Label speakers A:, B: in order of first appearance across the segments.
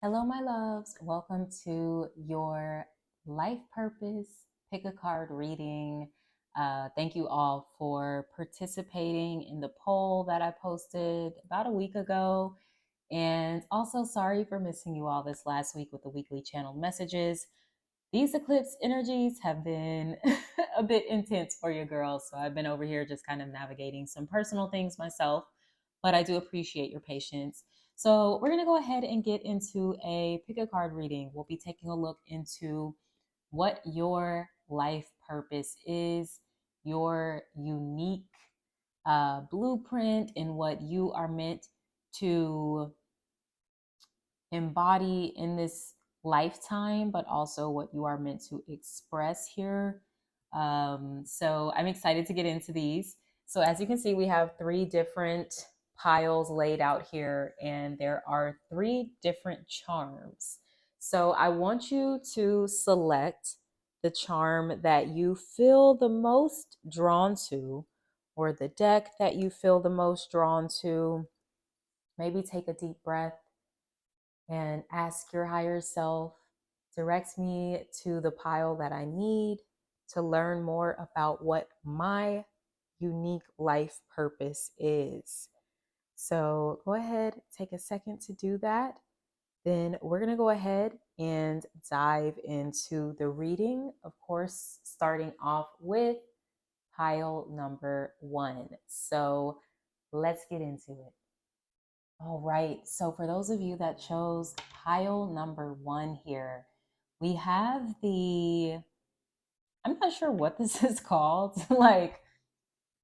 A: Hello, my loves. Welcome to your life purpose pick a card reading. Thank you all for participating in the poll that I posted about a week ago. And also, sorry for missing you all this last week with the weekly channel messages. These eclipse energies have been a bit intense for your girls. So I've been over here just kind of navigating some personal things myself, but I do appreciate your patience. So we're going to go ahead and get into a pick a card reading. We'll be taking a look into what your life purpose is, your unique blueprint, and what you are meant to embody in this lifetime, but also what you are meant to express here. So I'm excited to get into these. So as you can see, we have three different piles laid out here, and there are three different charms. So I want you to select the charm that you feel the most drawn to, or the deck that you feel the most drawn to. Maybe take a deep breath and ask your higher self, direct me to the pile that I need to learn more about what my unique life purpose is. So go ahead, take a second to do that. Then we're going to go ahead and dive into the reading, of course, starting off with pile number 1. So let's get into it. All right. So for those of you that chose pile number 1 here, we have I'm not sure what this is called. Like,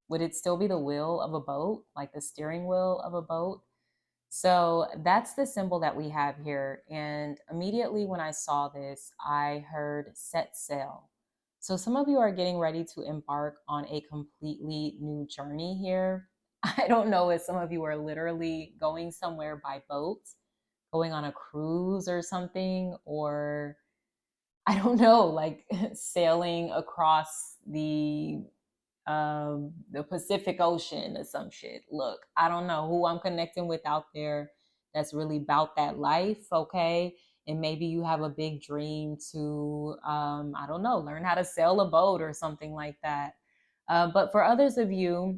A: would it still be the wheel of a boat, like the steering wheel of a boat? So that's the symbol that we have here. And immediately when I saw this, I heard set sail. So some of you are getting ready to embark on a completely new journey here. I don't know if some of you are literally going somewhere by boat, going on a cruise or something, or I don't know, like sailing across the Pacific Ocean or some shit. Look, I don't know who I'm connecting with out there that's really about that life, okay? And maybe you have a big dream to, I don't know, learn how to sail a boat or something like that. But for others of you,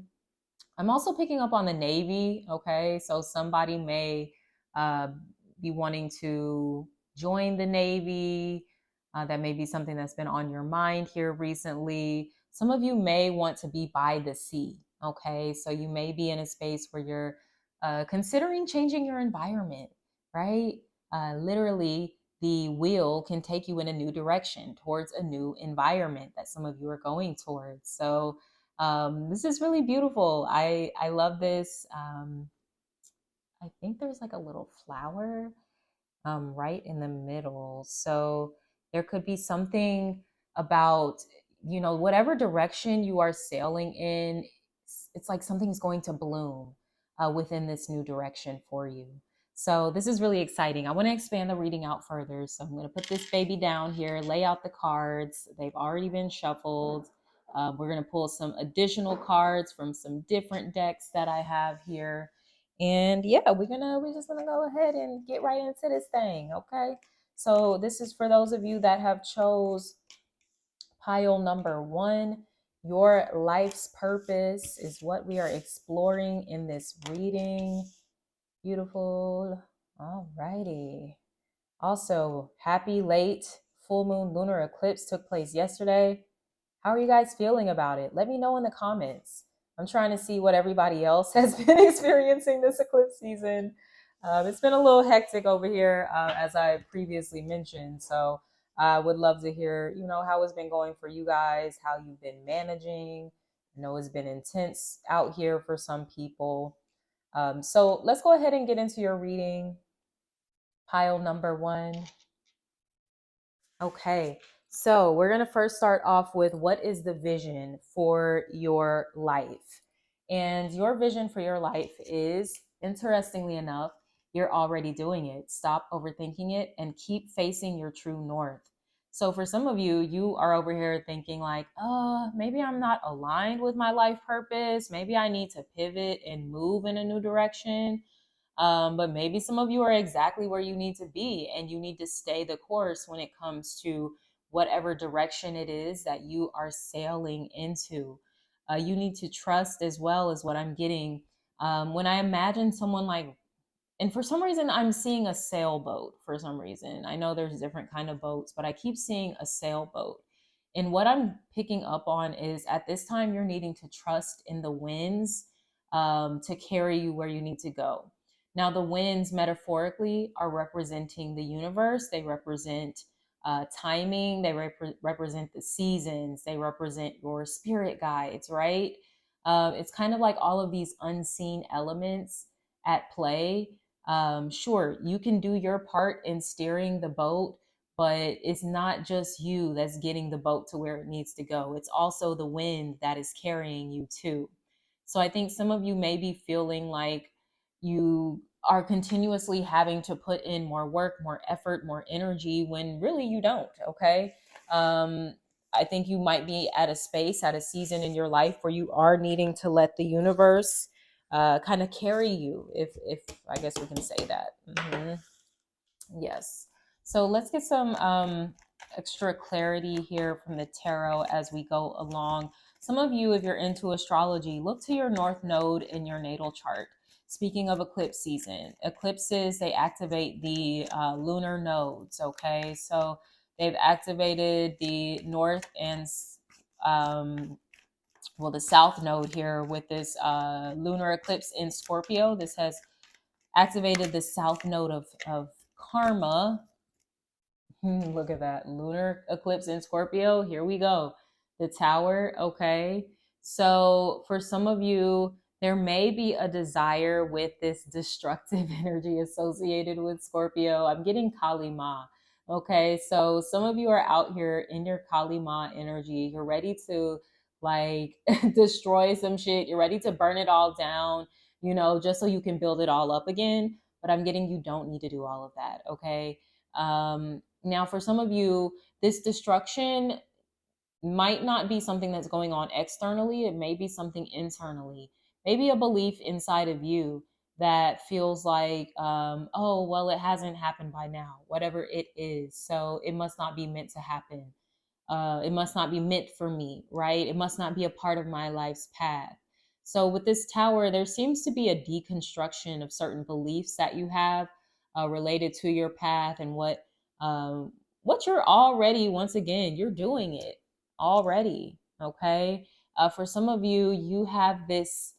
A: I'm also picking up on the Navy, okay? So somebody may uh, be wanting to join the Navy. That may be something that's been on your mind here recently. Some of you may want to be by the sea, okay? So you may be in a space where you're considering changing your environment, right? Literally, the wheel can take you in a new direction towards a new environment that some of you are going towards. So, this is really beautiful. I love this. I think there's like a little flower right in the middle. So there could be something about, whatever direction you are sailing in, it's like something's going to bloom within this new direction for you. So this is really exciting. I want to expand the reading out further. So I'm going to put this baby down here, lay out the cards. They've already been shuffled. We're going to pull some additional cards from some different decks that I have here. And yeah, we're just gonna go ahead and get right into this thing, okay? So this is for those of you that have chose pile number 1. Your life's purpose is what we are exploring in this reading. Beautiful. All righty. Also, happy late full moon lunar eclipse took place yesterday. How are you guys feeling about it? Let me know in the comments. I'm trying to see what everybody else has been experiencing this eclipse season. It's been a little hectic over here, as I previously mentioned. So I would love to hear, how it's been going for you guys, how you've been managing. I know it's been intense out here for some people. So let's go ahead and get into your reading. Pile number 1. Okay, so we're going to first start off with what is the vision for your life? And your vision for your life is, interestingly enough, you're already doing it. Stop overthinking it and keep facing your true north. So for some of you, you are over here thinking like, maybe I'm not aligned with my life purpose. Maybe I need to pivot and move in a new direction. But maybe some of you are exactly where you need to be, and you need to stay the course when it comes to whatever direction it is that you are sailing into. You need to trust as well, as what I'm getting. When I imagine someone like, and for some reason I'm seeing a sailboat. For some reason I know there's different kind of boats, but I keep seeing a sailboat. And what I'm picking up on is, at this time you're needing to trust in the winds, to carry you where you need to go. Now the winds metaphorically are representing the universe. They represent timing. They represent the seasons. They represent your spirit guides, right? It's kind of like all of these unseen elements at play. Sure, you can do your part in steering the boat, but it's not just you that's getting the boat to where it needs to go. It's also the wind that is carrying you too. So I think some of you may be feeling like you are continuously having to put in more work, more effort, more energy, when really you don't. Okay. I think you might be at a space, at a season in your life where you are needing to let the universe kind of carry you, if I guess we can say that. Yes. So let's get some extra clarity here from the tarot as we go along. Some of you, if you're into astrology, look to your north node in your natal chart. Speaking of eclipse season, eclipses, they activate the lunar nodes. Okay, so they've activated the north and well, the south node here with this lunar eclipse in Scorpio. This has activated the south node of karma. Look at that. Lunar eclipse in Scorpio. Here we go. The tower. Okay. So for some of you, there may be a desire with this destructive energy associated with Scorpio. I'm getting Kali Ma. Okay. So some of you are out here in your Kali Ma energy. You're ready to like destroy some shit. You're ready to burn it all down, just so you can build it all up again. But I'm getting, you don't need to do all of that. Okay. Now, for some of you, this destruction might not be something that's going on externally. It may be something internally, maybe a belief inside of you that feels like, oh, well, it hasn't happened by now, whatever it is. So it must not be meant to happen. It must not be meant for me, right? It must not be a part of my life's path. So with this tower, there seems to be a deconstruction of certain beliefs that you have related to your path, and um, what you're already, once again, you're doing it already. Okay. For some of you, you have this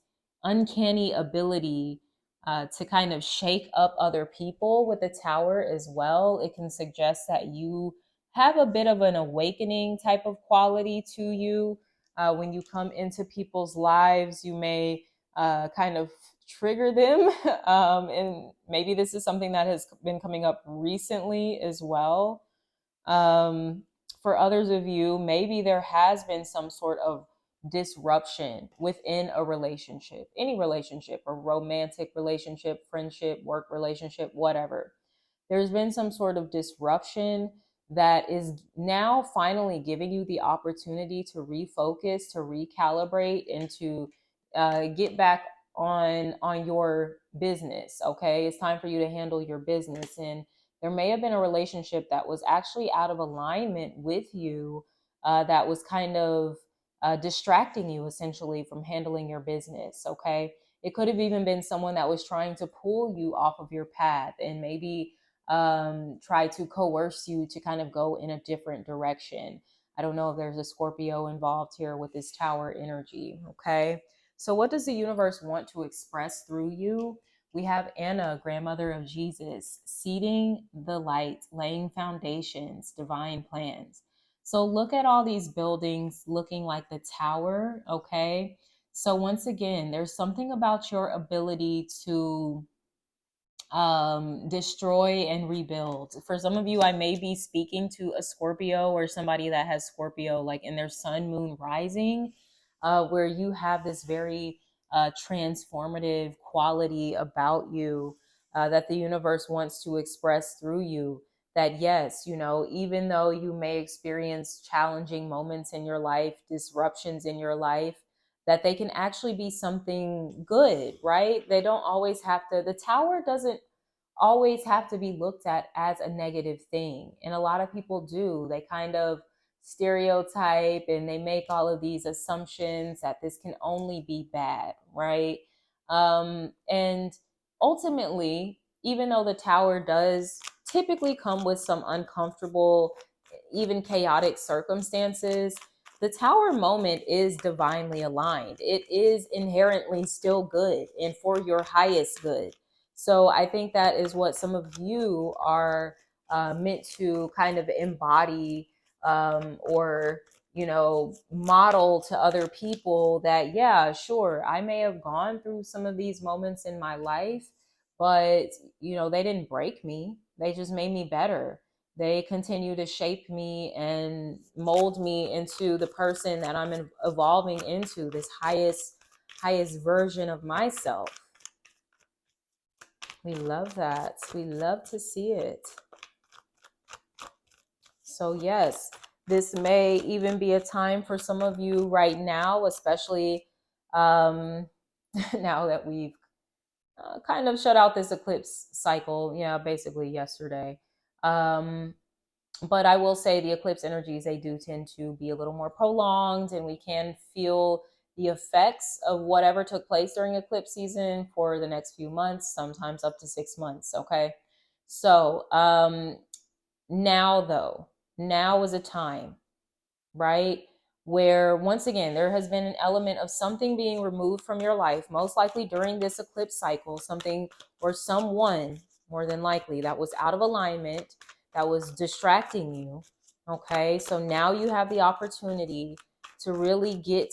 A: uncanny ability to kind of shake up other people with the tower as well. It can suggest that you have a bit of an awakening type of quality to you. When you come into people's lives, you may kind of trigger them. And maybe this is something that has been coming up recently as well. For others of you, maybe there has been some sort of disruption within a relationship, any relationship, a romantic relationship, friendship, work relationship, whatever. There's been some sort of disruption that is now finally giving you the opportunity to refocus, to recalibrate, and to get back on your business. Okay, it's time for you to handle your business. And there may have been a relationship that was actually out of alignment with you, that was kind of distracting you essentially from handling your business. Okay, it could have even been someone that was trying to pull you off of your path, and maybe try to coerce you to kind of go in a different direction. I don't know if there's a Scorpio involved here with this tower energy. Okay, so what does the universe want to express through you? We have Anna, grandmother of Jesus, seeding the light, laying foundations, divine plans. So look at all these buildings looking like the tower. Okay, so once again, there's something about your ability to destroy and rebuild. For some of you, I may be speaking to a Scorpio, or somebody that has Scorpio like in their sun, moon, rising, where you have this very transformative quality about you, that the universe wants to express through you. That yes, even though you may experience challenging moments in your life, disruptions in your life, that they can actually be something good, right? They don't always have to, the tower doesn't always have to be looked at as a negative thing. And a lot of people do. They kind of stereotype and they make all of these assumptions that this can only be bad, right? And ultimately, even though the tower does typically come with some uncomfortable, even chaotic circumstances, the tower moment is divinely aligned. It is inherently still good and for your highest good. So I think that is what some of you are meant to kind of embody, or, model to other people that, yeah, sure, I may have gone through some of these moments in my life, but, they didn't break me. They just made me better. They continue to shape me and mold me into the person that I'm evolving into, this highest version of myself. We love that. We love to see it. So yes, this may even be a time for some of you right now, especially now that we've kind of shut out this eclipse cycle, basically yesterday. But I will say the eclipse energies, they do tend to be a little more prolonged, and we can feel the effects of whatever took place during eclipse season for the next few months, sometimes up to 6 months. Okay. So now is a time, right, where once again there has been an element of something being removed from your life, most likely during this eclipse cycle, something or someone, more than likely, that was out of alignment, that was distracting you. Okay, so now you have the opportunity to really get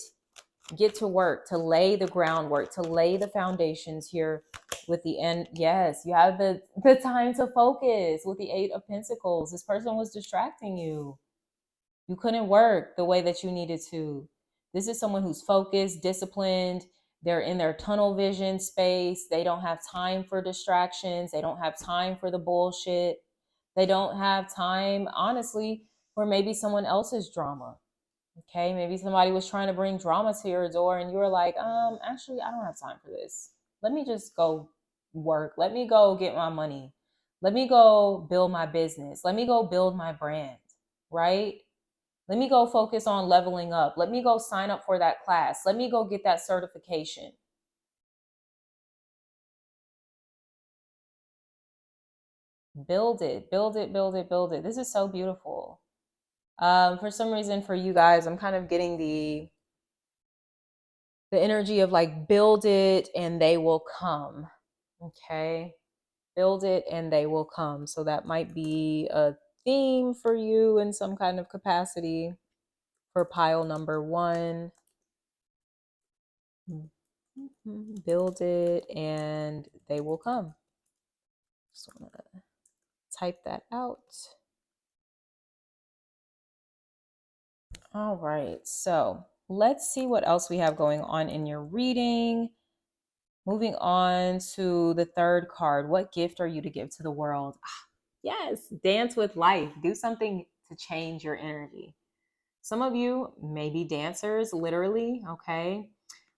A: to work, to lay the groundwork, to lay the foundations here with the end. Yes, you have the time to focus with the Eight of Pentacles. This person was distracting you. You couldn't work the way that you needed to. This is someone who's focused, disciplined. They're in their tunnel vision space. They don't have time for distractions. They don't have time for the bullshit. They don't have time, honestly, for maybe someone else's drama. Okay, maybe somebody was trying to bring drama to your door and you were like, actually, I don't have time for this. Let me just go work. Let me go get my money. Let me go build my business. Let me go build my brand, right? Let me go focus on leveling up. Let me go sign up for that class. Let me go get that certification. Build it, build it, build it, build it. This is so beautiful. For some reason, for you guys, I'm kind of getting the energy of like, build it and they will come. Okay, build it and they will come. So that might be a theme for you in some kind of capacity for pile number one. Build it and they will come. Just want to type that out. All right, so let's see what else we have going on in your reading. Moving on to the third card. What gift are you to give to the world? Yes, dance with life. Do something to change your energy. Some of you may be dancers, literally, okay?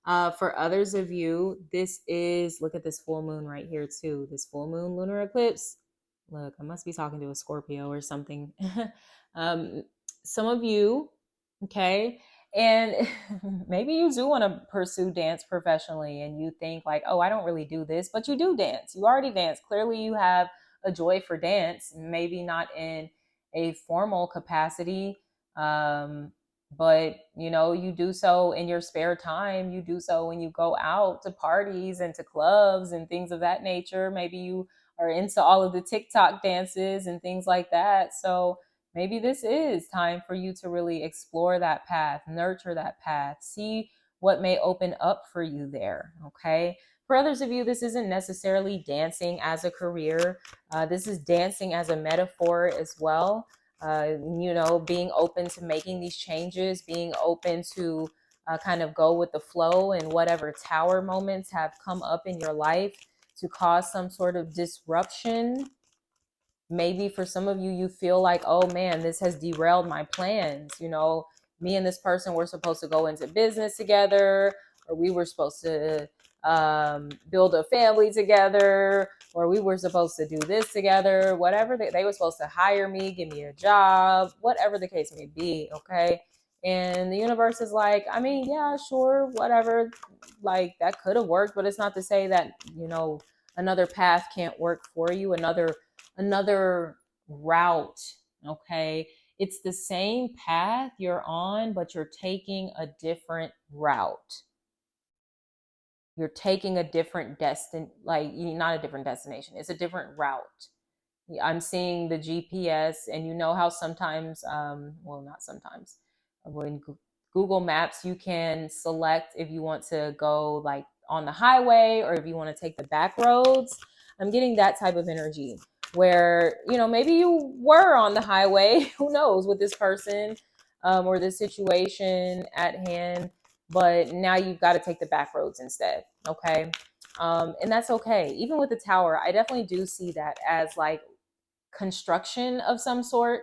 A: For others of you, this is, look at this full moon right here too. This full moon lunar eclipse. Look, I must be talking to a Scorpio or something. Some of you, okay, and maybe you do want to pursue dance professionally and you think like, oh, I don't really do this, but you do dance. You already dance. Clearly you have a joy for dance, maybe not in a formal capacity, but you do so in your spare time. You do so when you go out to parties and to clubs and things of that nature. Maybe you are into all of the TikTok dances and things like that. So maybe this is time for you to really explore that path, nurture that path, see what may open up for you there. Okay. For others of you, this isn't necessarily dancing as a career. This is dancing as a metaphor as well. Being open to making these changes, being open to kind of go with the flow and whatever tower moments have come up in your life to cause some sort of disruption. Maybe for some of you, you feel like, oh man, this has derailed my plans. me and this person were supposed to go into business together, or we were supposed to build a family together, or we were supposed to do this together, whatever. They were supposed to hire me, give me a job, whatever the case may be, okay? And the universe is like, I mean, yeah, sure, whatever. Like, that could have worked, but it's not to say that, you know, another path can't work for you, another route, okay? It's the same path you're on, but you're taking a different route. You're taking a different like, not a different destination. It's a different route. I'm seeing the GPS, and you know how sometimes, well, not sometimes, when Google Maps, you can select if you want to go like on the highway or if you want to take the back roads. I'm getting that type of energy where, you know, maybe you were on the highway, who knows, with this person, or this situation at hand, but now you've got to take the back roads instead. Okay. And that's okay. Even with the tower, I definitely do see that as like construction of some sort,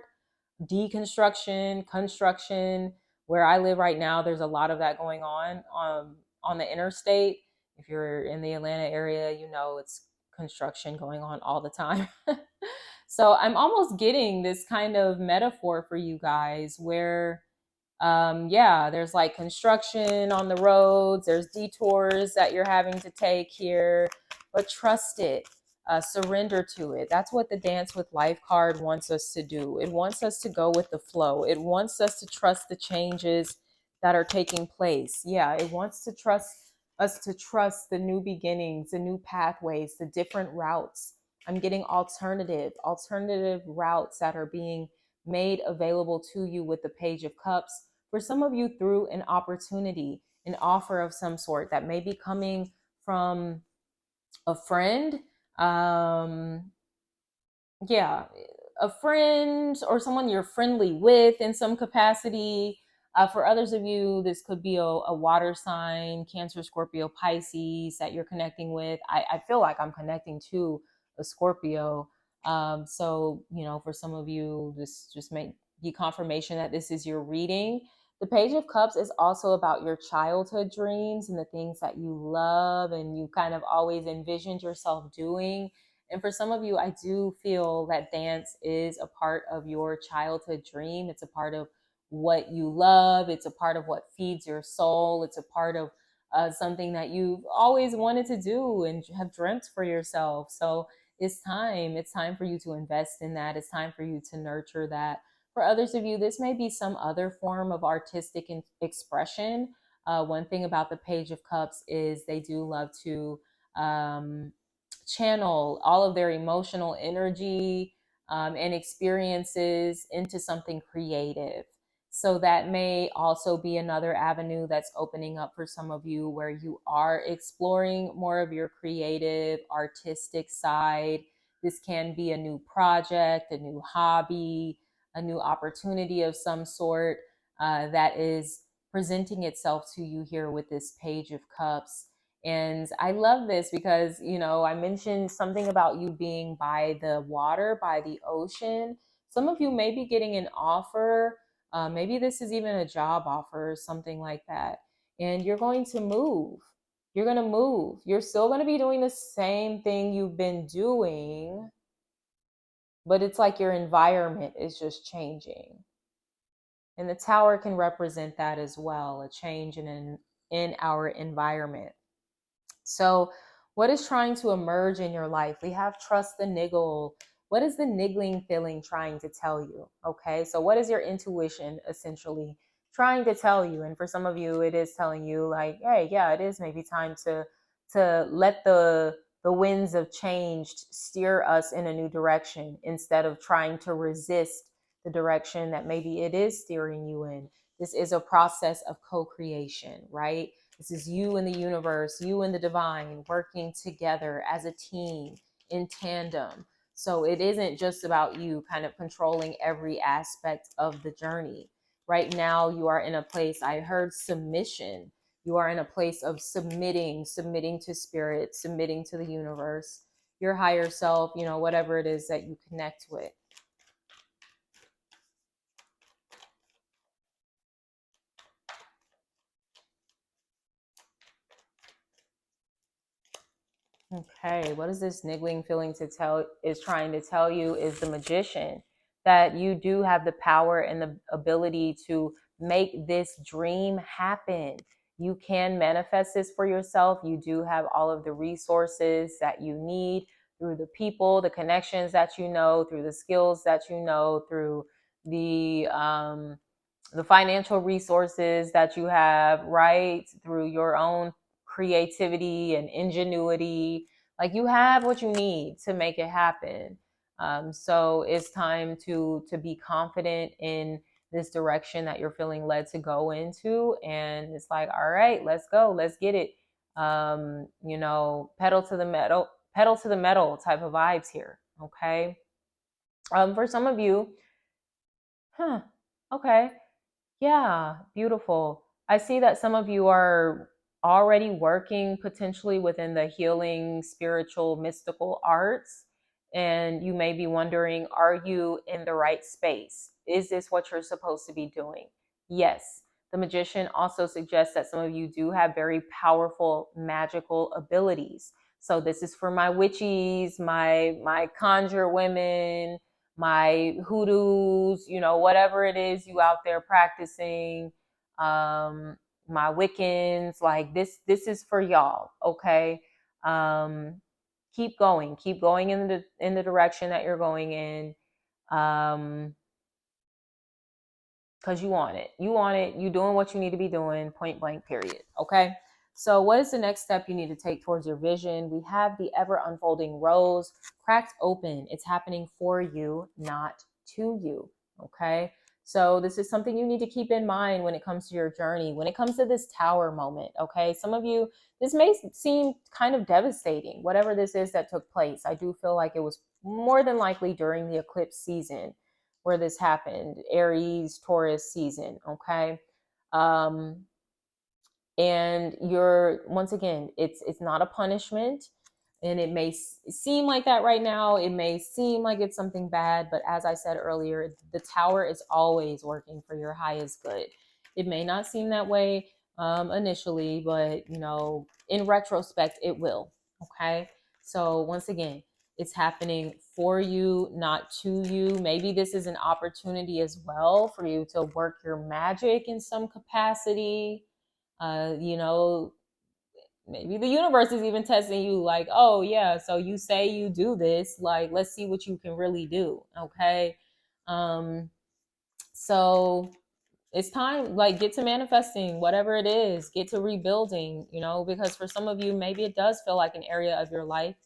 A: deconstruction, construction. Where I live right now, there's a lot of that going on the interstate. If you're in the Atlanta area, you know it's construction going on all the time. So I'm almost getting this kind of metaphor for you guys where yeah, there's like construction on the roads, there's detours that you're having to take here, but trust it, surrender to it. That's what the Dance with Life card wants us to do. It wants us to go with the flow. It wants us to trust the changes that are taking place. Yeah, it wants to trust us to trust the new beginnings, the new pathways, the different routes. I'm getting alternative routes that are being made available to you with the Page of Cups. For some of you, through an opportunity, an offer of some sort that may be coming from a friend, um, yeah, a friend or someone you're friendly with in some capacity. For others of you, this could be a water sign, Cancer, Scorpio, Pisces that you're connecting with. I feel like I'm connecting to a Scorpio. So, you know, for some of you, this just may be confirmation that this is your reading. The Page of Cups is also about your childhood dreams and the things that you love and you kind of always envisioned yourself doing. And for some of you, I do feel that dance is a part of your childhood dream. It's a part of what you love. It's a part of what feeds your soul. It's a part of something that you've always wanted to do and have dreamt for yourself. So it's time. It's time for you to invest in that. It's time for you to nurture that. For others of you, this may be some other form of artistic expression. One thing about the Page of Cups is they do love to channel all of their emotional energy and experiences into something creative. So that may also be another avenue that's opening up for some of you where you are exploring more of your creative, artistic side. This can be a new project, a new hobby, a new opportunity of some sort that is presenting itself to you here with this Page of Cups. And I love this because, you know, I mentioned something about you being by the water, by the ocean. Some of you may be getting an offer. Maybe this is even a job offer or something like that. And you're going to move. You're going to move. You're still going to be doing the same thing you've been doing, but it's like your environment is just changing. And the tower can represent that as well, a change in our environment. So, what is trying to emerge in your life? We have trust the niggle. What is the niggling feeling trying to tell you? Okay, so what is your intuition essentially trying to tell you? And for some of you, it is telling you like, hey, yeah, it is maybe time to let the winds of change steer us in a new direction instead of trying to resist the direction that maybe it is steering you in. This is a process of co-creation, right? This is you and the universe, you and the divine working together as a team in tandem. So it isn't just about you kind of controlling every aspect of the journey. Right now, you are in a place, I heard submission. You are in a place of submitting to spirit, submitting to the universe, your higher self, you know, whatever it is that you connect with. Okay, what is this niggling feeling is trying to tell you is the Magician, that you do have the power and the ability to make this dream happen. You can manifest this for yourself. You do have all of the resources that you need through the people, the connections that you know, through the skills that you know, through the financial resources that you have, right? Through your own creativity and ingenuity. Like, you have what you need to make it happen. So it's time to be confident in this direction that you're feeling led to go into. And it's like, all right, let's go, let's get it. Pedal to the metal type of vibes here. Okay. For some of you, okay. Yeah, beautiful. I see that some of you are already working potentially within the healing, spiritual, mystical arts. And you may be wondering, are you in the right space? Is this what you're supposed to be doing? Yes. The Magician also suggests that some of you do have very powerful magical abilities. So this is for my witches, my conjure women, my hoodoos, whatever it is you out there practicing, my Wiccans, like this is for y'all, okay? Um, keep going in the direction that you're going in. Because you want it. You want it. You doing what you need to be doing, point blank, period. Okay. So, what is the next step you need to take towards your vision? We have the ever unfolding rose cracked open. It's happening for you, not to you. Okay. So, this is something you need to keep in mind when it comes to your journey, when it comes to this tower moment. Okay. Some of you, this may seem kind of devastating, whatever this is that took place. I do feel like it was more than likely during the eclipse season where this happened, Aries, Taurus season, okay? Um, and you're, once again, it's not a punishment, and it may seem like that right now. It may seem like it's something bad, but as I said earlier, the tower is always working for your highest good. It may not seem that way initially, but in retrospect, it will. Okay. So once again, it's happening for you, not to you. Maybe this is an opportunity as well for you to work your magic in some capacity. Uh, you know, Maybe the universe is even testing you, like, oh yeah, so you say you do this, like, let's see what you can really do. Okay. um so it's time, like, get to manifesting whatever it is, get to rebuilding, because for some of you, maybe it does feel like an area of your life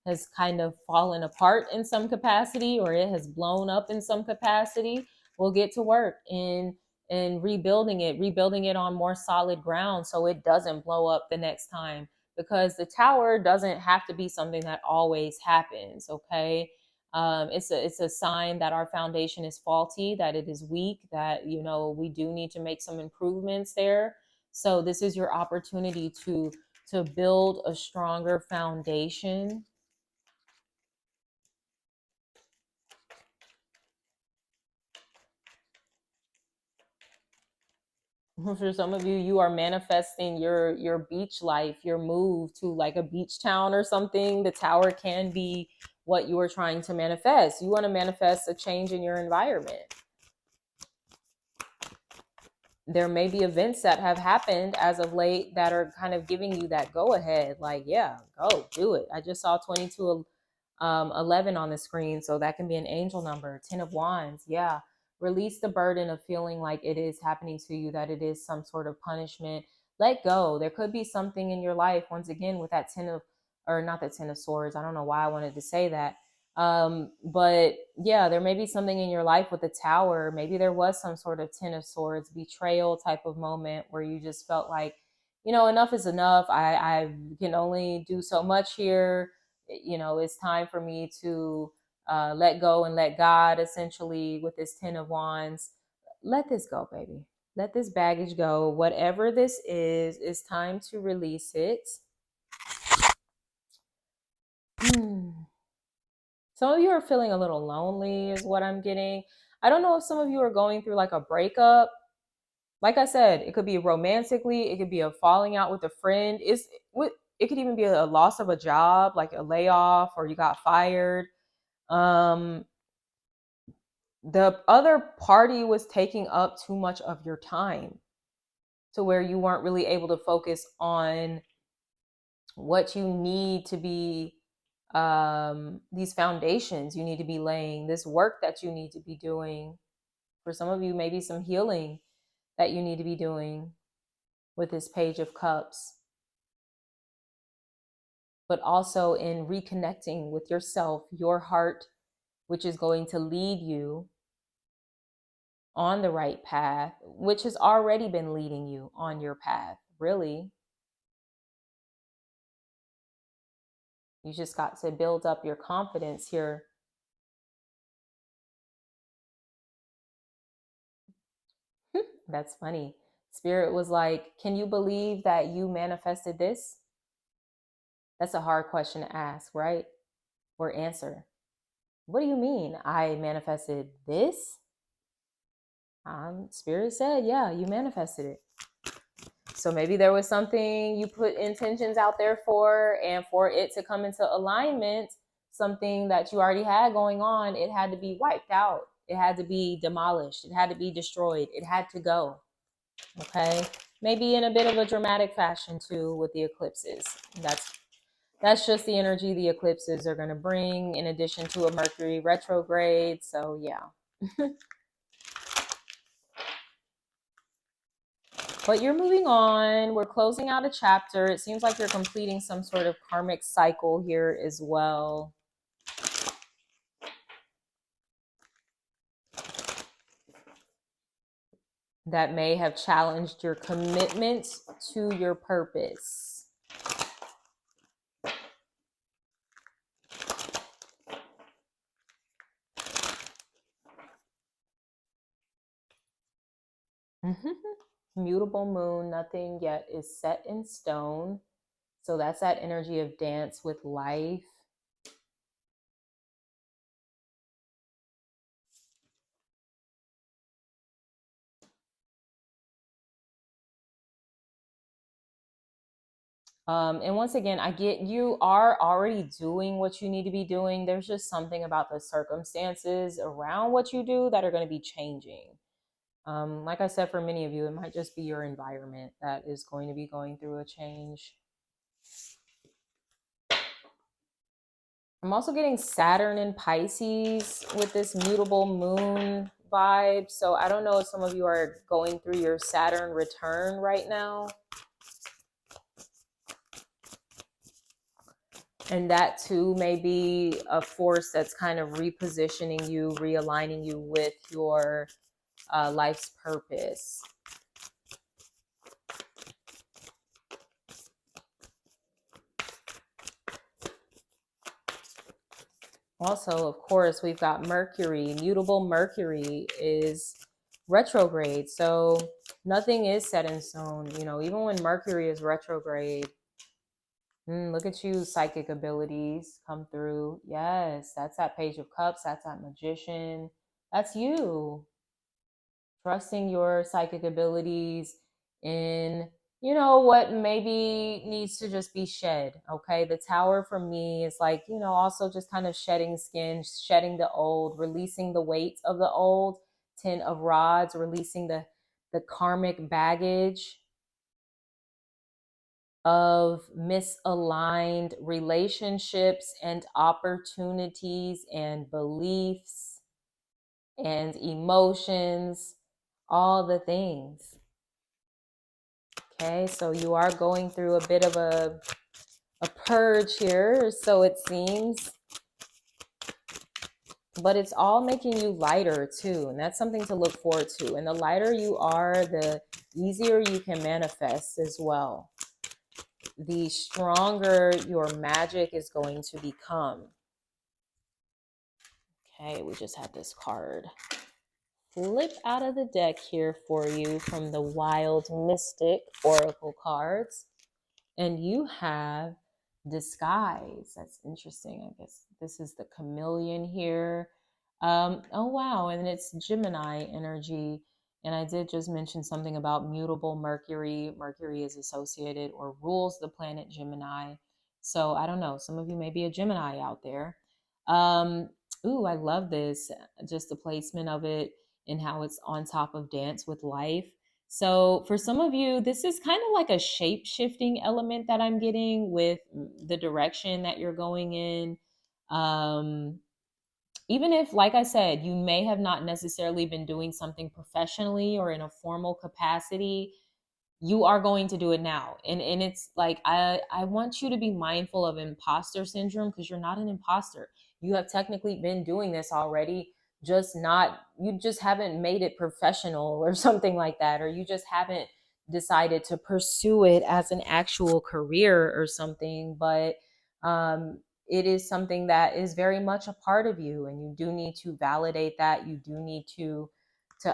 A: has kind of fallen apart in some capacity, or it has blown up in some capacity. We'll get to work in rebuilding it on more solid ground so it doesn't blow up the next time. Because the tower doesn't have to be something that always happens. Okay. It's a sign that our foundation is faulty, that it is weak, that we do need to make some improvements there. So this is your opportunity to build a stronger foundation. For some of you, you are manifesting your beach life, your move to like a beach town or something. The tower can be what you are trying to manifest. You want to manifest a change in your environment. There may be events that have happened as of late that are kind of giving you that go ahead, like, yeah, go do it. I just saw 2211 on the screen, so that can be an angel number. 10 of Wands, yeah. Release the burden of feeling like it is happening to you, that it is some sort of punishment. Let go. There could be something in your life, once again, with that or not that 10 of Swords, I don't know why I wanted to say that. But yeah, there may be something in your life with the tower. Maybe there was some sort of 10 of Swords betrayal type of moment where you just felt like, enough is enough. I can only do so much here. It's time for me to let go and let God, essentially, with this 10 of Wands. Let this go, baby. Let this baggage go. Whatever this is, it's time to release it. Some of you are feeling a little lonely, is what I'm getting. I don't know if some of you are going through like a breakup. Like I said, it could be romantically, it could be a falling out with a friend. it could even be a loss of a job, like a layoff, or you got fired. The other party was taking up too much of your time to where you weren't really able to focus on what you need to be, these foundations you need to be laying, this work that you need to be doing. For some of you, maybe some healing that you need to be doing with this Page of Cups, but also in reconnecting with yourself, your heart, which is going to lead you on the right path, which has already been leading you on your path, really. You just got to build up your confidence here. That's funny. Spirit was like, can you believe that you manifested this? That's a hard question to ask, right? Or answer. What do you mean I manifested this? Spirit said, yeah, you manifested it. So maybe there was something you put intentions out there for, and for it to come into alignment, something that you already had going on, it had to be wiped out. It had to be demolished. It had to be destroyed. It had to go. Okay. Maybe in a bit of a dramatic fashion too with the eclipses. That's just the energy the eclipses are going to bring, in addition to a Mercury retrograde. So yeah. But you're moving on. We're closing out a chapter. It seems like you're completing some sort of karmic cycle here as well. That may have challenged your commitment to your purpose. Mutable moon, nothing yet is set in stone. So that's that energy of dance with life. And once again, I get you are already doing what you need to be doing. There's just something about the circumstances around what you do that are going to be changing. Like I said, for many of you, it might just be your environment that is going to be going through a change. I'm also getting Saturn in Pisces with this mutable moon vibe. So I don't know if some of you are going through your Saturn return right now. And that too may be a force that's kind of repositioning you, realigning you with your life's purpose. Also, of course, we've got Mercury. Mutable Mercury is retrograde. So nothing is set in stone. You know, even when Mercury is retrograde, look at you, psychic abilities come through. Yes, that's that Page of Cups. That's that Magician. That's you. Trusting your psychic abilities in, you know, what maybe needs to just be shed. Okay. The Tower for me is like, you know, also just kind of shedding skin, shedding the old, releasing the weight of the old. 10 of Rods, releasing the karmic baggage of misaligned relationships and opportunities and beliefs and emotions, all the things. Okay, so you are going through a bit of a purge here, so it seems. But it's all making you lighter too, and that's something to look forward to. And the lighter you are, the easier you can manifest as well. The stronger your magic is going to become. Okay, we just had this card flip out of the deck here for you from the Wild Mystic Oracle cards. And you have Disguise. That's interesting. I guess this is the chameleon here. Oh, wow. And it's Gemini energy. And I did just mention something about mutable Mercury. Mercury is associated or rules the planet Gemini. So I don't know. Some of you may be a Gemini out there. Um, Ooh, I love this. Just the placement of it and how it's on top of Dance with Life. So for some of you, this is kind of like a shape shifting element that I'm getting with the direction that you're going in. Um, Even if, like I said, you may have not necessarily been doing something professionally or in a formal capacity, you are going to do it now. And it's like I want you to be mindful of imposter syndrome, because you're not an imposter. You have technically been doing this already, just not, you just haven't made it professional or something like that, or you just haven't decided to pursue it as an actual career or something. But it is something that is very much a part of you, and you do need to validate that. You do need to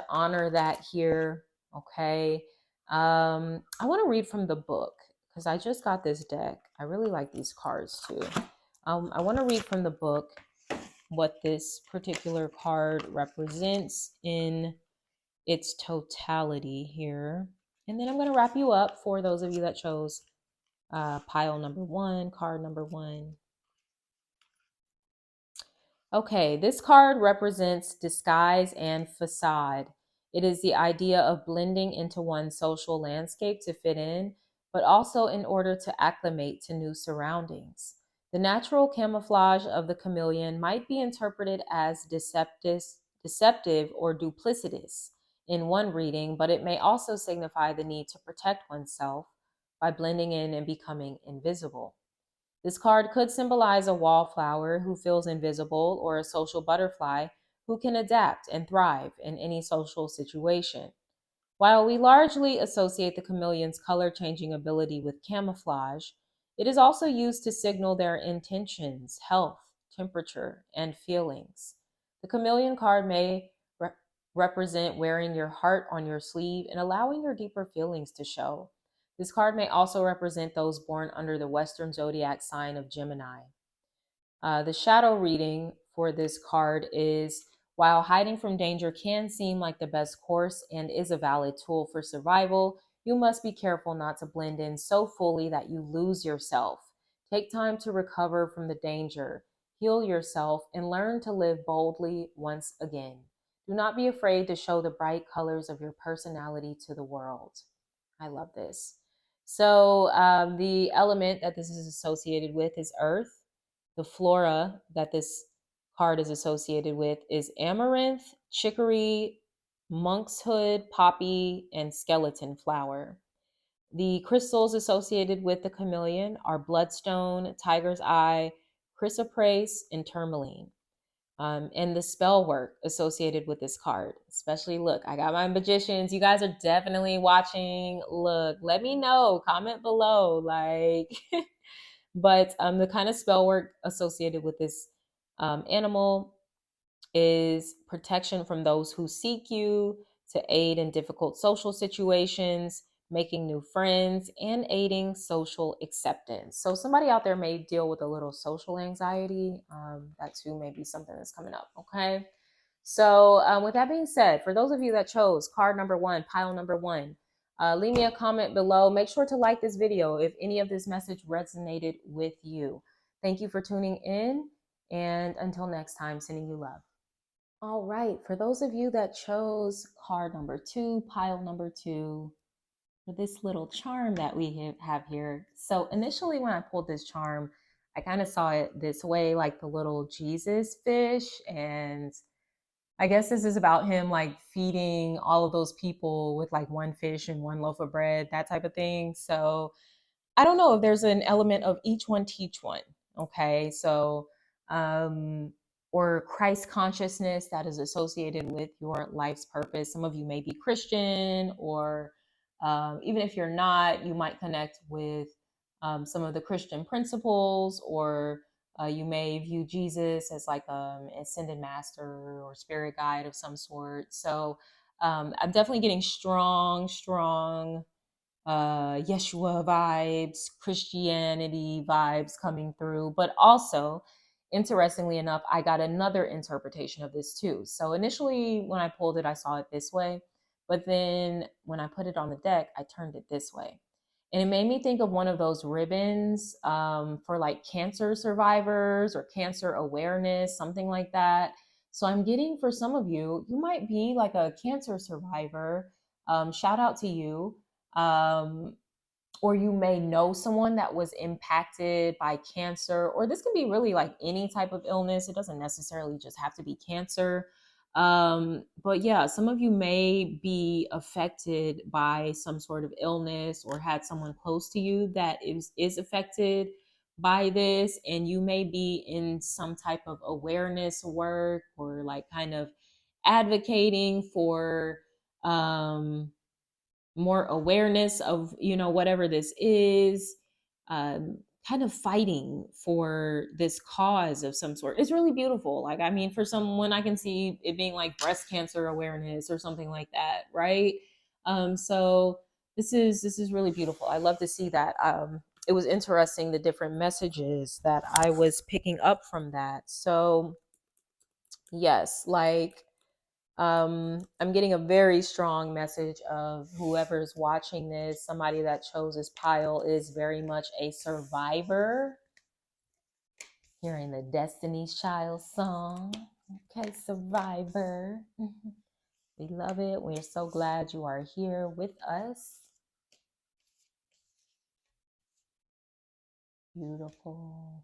A: honor that here. Okay. I want to read from the book because I just got this deck. I really like these cards too. I want to read from the book what this particular card represents in its totality here. And then I'm going to wrap you up for those of you that chose pile number one, card number one. Okay, this card represents disguise and facade. It is the idea of blending into one's social landscape to fit in, but also in order to acclimate to new surroundings. The natural camouflage of the chameleon might be interpreted as deceptive or duplicitous in one reading, but it may also signify the need to protect oneself by blending in and becoming invisible. This card could symbolize a wallflower who feels invisible, or a social butterfly who can adapt and thrive in any social situation. While we largely associate the chameleon's color changing ability with camouflage, it is also used to signal their intentions, health, temperature, and feelings. The chameleon card may represent wearing your heart on your sleeve and allowing your deeper feelings to show. This card may also represent those born under the Western zodiac sign of Gemini. The shadow reading for this card is: while hiding from danger can seem like the best course and is a valid tool for survival, you must be careful not to blend in so fully that you lose yourself. Take time to recover from the danger, heal yourself, and learn to live boldly once again. Do not be afraid to show the bright colors of your personality to the world. I love this. So, the element that this is associated with is earth. The flora that this card is associated with is amaranth, chicory, monkshood, poppy, and skeleton flower. The crystals associated with the chameleon are bloodstone, tiger's eye, chrysoprase, and tourmaline. And the spell work associated with this card, especially, look, I got my magicians. You guys are definitely watching. Look, let me know, comment below, like, but the kind of spell work associated with this animal is protection from those who seek you, to aid in difficult social situations, making new friends, and aiding social acceptance. So somebody out there may deal with a little social anxiety. That too may be something that's coming up. Okay. So with that being said, for those of you that chose card number one, pile number one, leave me a comment below. Make sure to like this video if any of this message resonated with you. Thank you for tuning in. And until next time, sending you love. All right, for those of you that chose card number two, pile number two, for this little charm that we have here. So initially when I pulled this charm, I kind of saw it this way, like the little Jesus fish. And I guess this is about him like feeding all of those people with like one fish and one loaf of bread, that type of thing. So I don't know if there's an element of each one teach one. Okay. So, or Christ consciousness that is associated with your life's purpose. Some of you may be Christian, or even if you're not, you might connect with some of the Christian principles, or you may view Jesus as like an ascended master or spirit guide of some sort. So I'm definitely getting strong Yeshua vibes, Christianity vibes coming through. But also, interestingly enough, I got another interpretation of this too. So initially, when I pulled it, I saw it this way. But then when I put it on the deck, I turned it this way. And it made me think of one of those ribbons for like cancer survivors or cancer awareness, something like that. So I'm getting, for some of you, you might be like a cancer survivor. Shout out to you. Um, or you may know someone that was impacted by cancer, or this can be really like any type of illness. It doesn't necessarily just have to be cancer. But yeah, some of you may be affected by some sort of illness or had someone close to you that is affected by this, and you may be in some type of awareness work or like kind of advocating for more awareness of, whatever this is, um, kind of fighting for this cause of some sort. It's really beautiful. Like, I mean, for someone, I can see it being like breast cancer awareness or something like that, right? So this is really beautiful. I love to see that. It was interesting, the different messages that I was picking up from that. So yes, like, I'm getting a very strong message of whoever's watching this, somebody that chose this pile is very much a survivor. Hearing the Destiny's Child song. Okay, survivor. We love it. We're so glad you are here with us. Beautiful.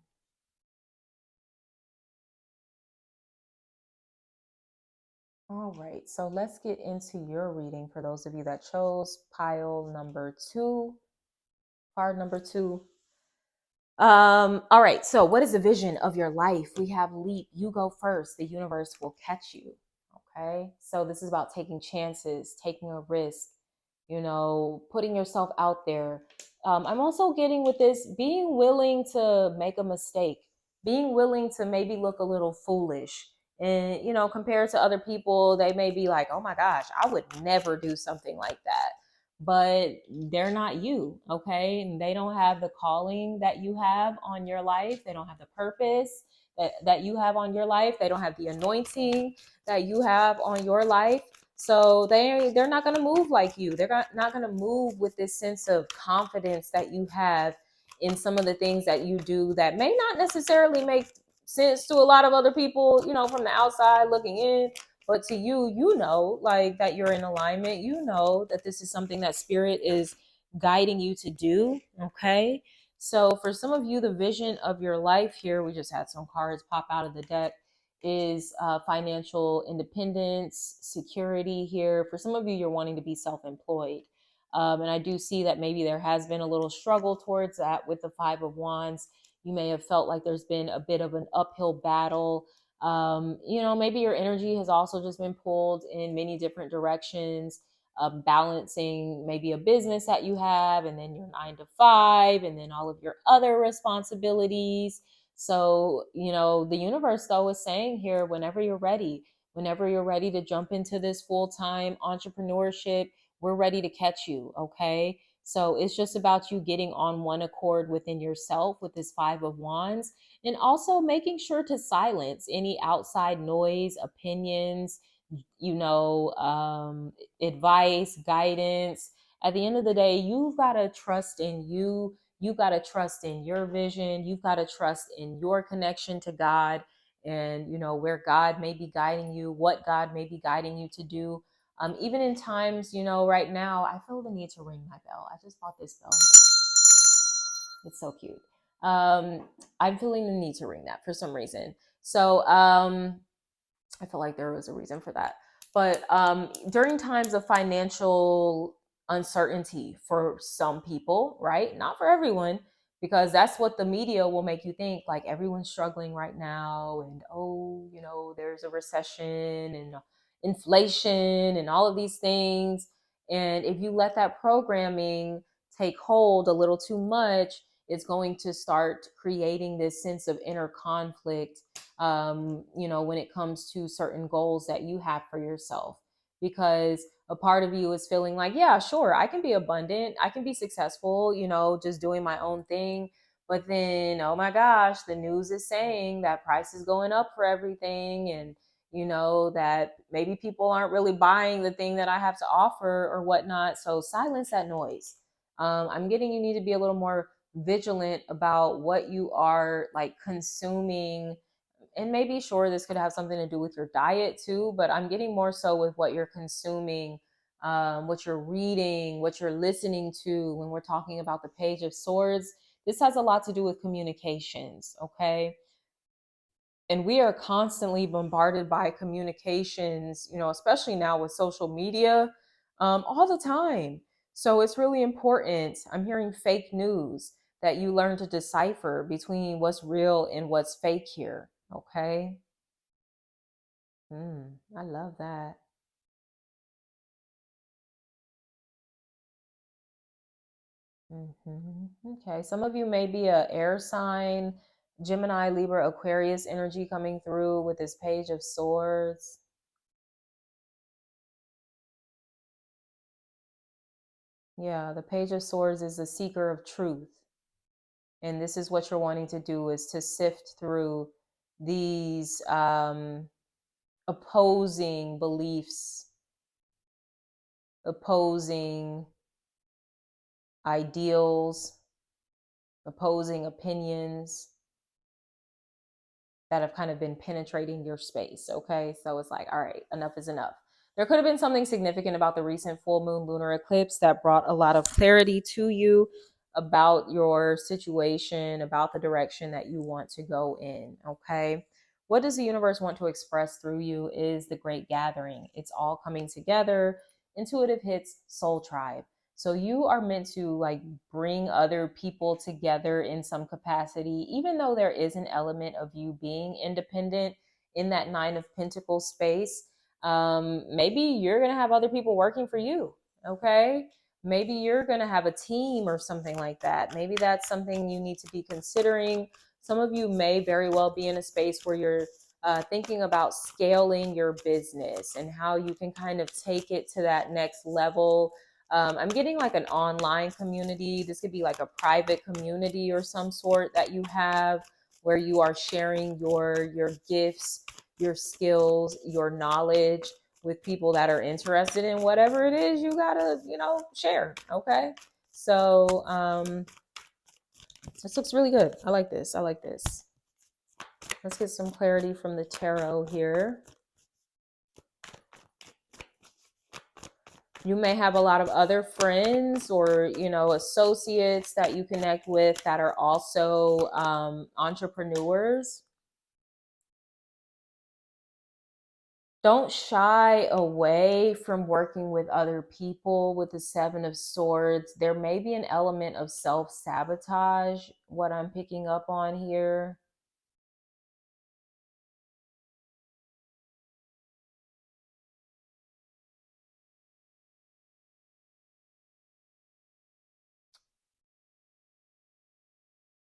A: All right, so let's get into your reading for those of you that chose pile number 2, card number 2. All right, so what is the vision of your life? We have leap. You go first. The universe will catch you. Okay, so this is about taking chances, taking a risk, putting yourself out there. I'm also getting with this being willing to make a mistake, being willing to maybe look a little foolish. And, compared to other people, they may be like, oh my gosh, I would never do something like that. But they're not you, okay? And they don't have the calling that you have on your life. They don't have the purpose that you have on your life. They don't have the anointing that you have on your life. So they're not going to move like you. They're not going to move with this sense of confidence that you have in some of the things that you do that may not necessarily make sense to a lot of other people, from the outside looking in. But to you, like that you're in alignment. You know that this is something that spirit is guiding you to do. Okay. So for some of you, the vision of your life here, we just had some cards pop out of the deck, is financial independence, security here. For some of you, you're wanting to be self-employed. And I do see that maybe there has been a little struggle towards that with the Five of Wands. You may have felt like there's been a bit of an uphill battle. Maybe your energy has also just been pulled in many different directions, balancing maybe a business that you have, and then your 9 to 5, and then all of your other responsibilities. So, the universe though is saying here, whenever you're ready to jump into this full-time entrepreneurship, we're ready to catch you. Okay. So it's just about you getting on one accord within yourself with this Five of Wands, and also making sure to silence any outside noise, opinions, advice, guidance. At the end of the day, you've got to trust in you. You've got to trust in your vision. You've got to trust in your connection to God, and, where God may be guiding you, what God may be guiding you to do. Even in times, right now, I feel the need to ring my bell. I just bought this bell. It's so cute. I'm feeling the need to ring that for some reason. So I feel like there was a reason for that. But during times of financial uncertainty for some people, right? Not for everyone, because that's what the media will make you think, like everyone's struggling right now. And, there's a recession and inflation and all of these things. And if you let that programming take hold a little too much, it's going to start creating this sense of inner conflict, when it comes to certain goals that you have for yourself. Because a part of you is feeling like, yeah, sure, I can be abundant, I can be successful, just doing my own thing. But then, oh my gosh, the news is saying that price is going up for everything. And, that maybe people aren't really buying the thing that I have to offer or whatnot. So silence that noise. I'm getting you need to be a little more vigilant about what you are like consuming, and maybe sure this could have something to do with your diet too, but I'm getting more so with what you're consuming, what you're reading, what you're listening to. When we're talking about the Page of Swords, this has a lot to do with communications, okay? And we are constantly bombarded by communications, especially now with social media, all the time. So it's really important. I'm hearing fake news, that you learn to decipher between what's real and what's fake here. Okay. I love that. Okay. Some of you may be a air sign, Gemini, Libra, Aquarius energy coming through with this Page of Swords. Yeah, the Page of Swords is the seeker of truth. And this is what you're wanting to do, is to sift through these opposing beliefs, opposing ideals, opposing opinions that have kind of been penetrating your space. Okay. So it's like, all right, enough is enough. There could have been something significant about the recent full moon lunar eclipse that brought a lot of clarity to you about your situation, about the direction that you want to go in. Okay. What does the universe want to express through you is the great gathering. It's all coming together. Intuitive hits soul tribe. So you are meant to like bring other people together in some capacity, even though there is an element of you being independent in that Nine of Pentacles space. Maybe you're going to have other people working for you. Okay. Maybe you're going to have a team or something like that. Maybe that's something you need to be considering. Some of you may very well be in a space where you're thinking about scaling your business and how you can kind of take it to that next level. I'm getting like an online community. This could be like a private community or some sort that you have, where you are sharing your gifts, your skills, your knowledge with people that are interested in whatever it is you gotta, share. Okay. So this looks really good. I like this. I like this. Let's get some clarity from the tarot here. You may have a lot of other friends or, associates that you connect with that are also entrepreneurs. Don't shy away from working with other people with the Seven of Swords. There may be an element of self-sabotage, what I'm picking up on here.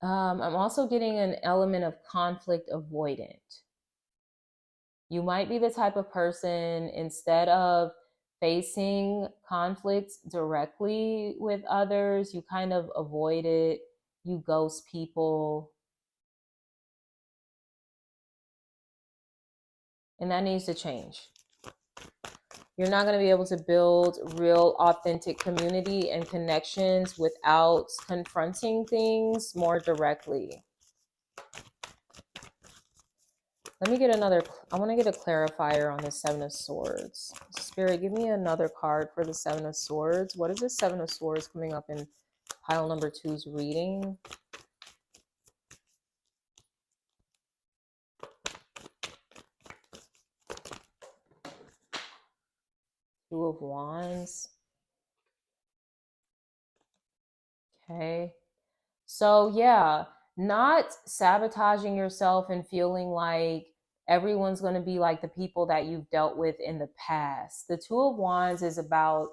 A: I'm also getting an element of conflict avoidant. You might be the type of person, instead of facing conflicts directly with others, you kind of avoid it, you ghost people. And that needs to change. You're not going to be able to build real authentic community and connections without confronting things more directly. Let me get I want to get a clarifier on the Seven of Swords. Spirit, give me another card for the Seven of Swords. What is the Seven of Swords coming up in pile number 2's reading? Two of Wands. Okay. So yeah, not sabotaging yourself and feeling like everyone's going to be like the people that you've dealt with in the past. The Two of Wands is about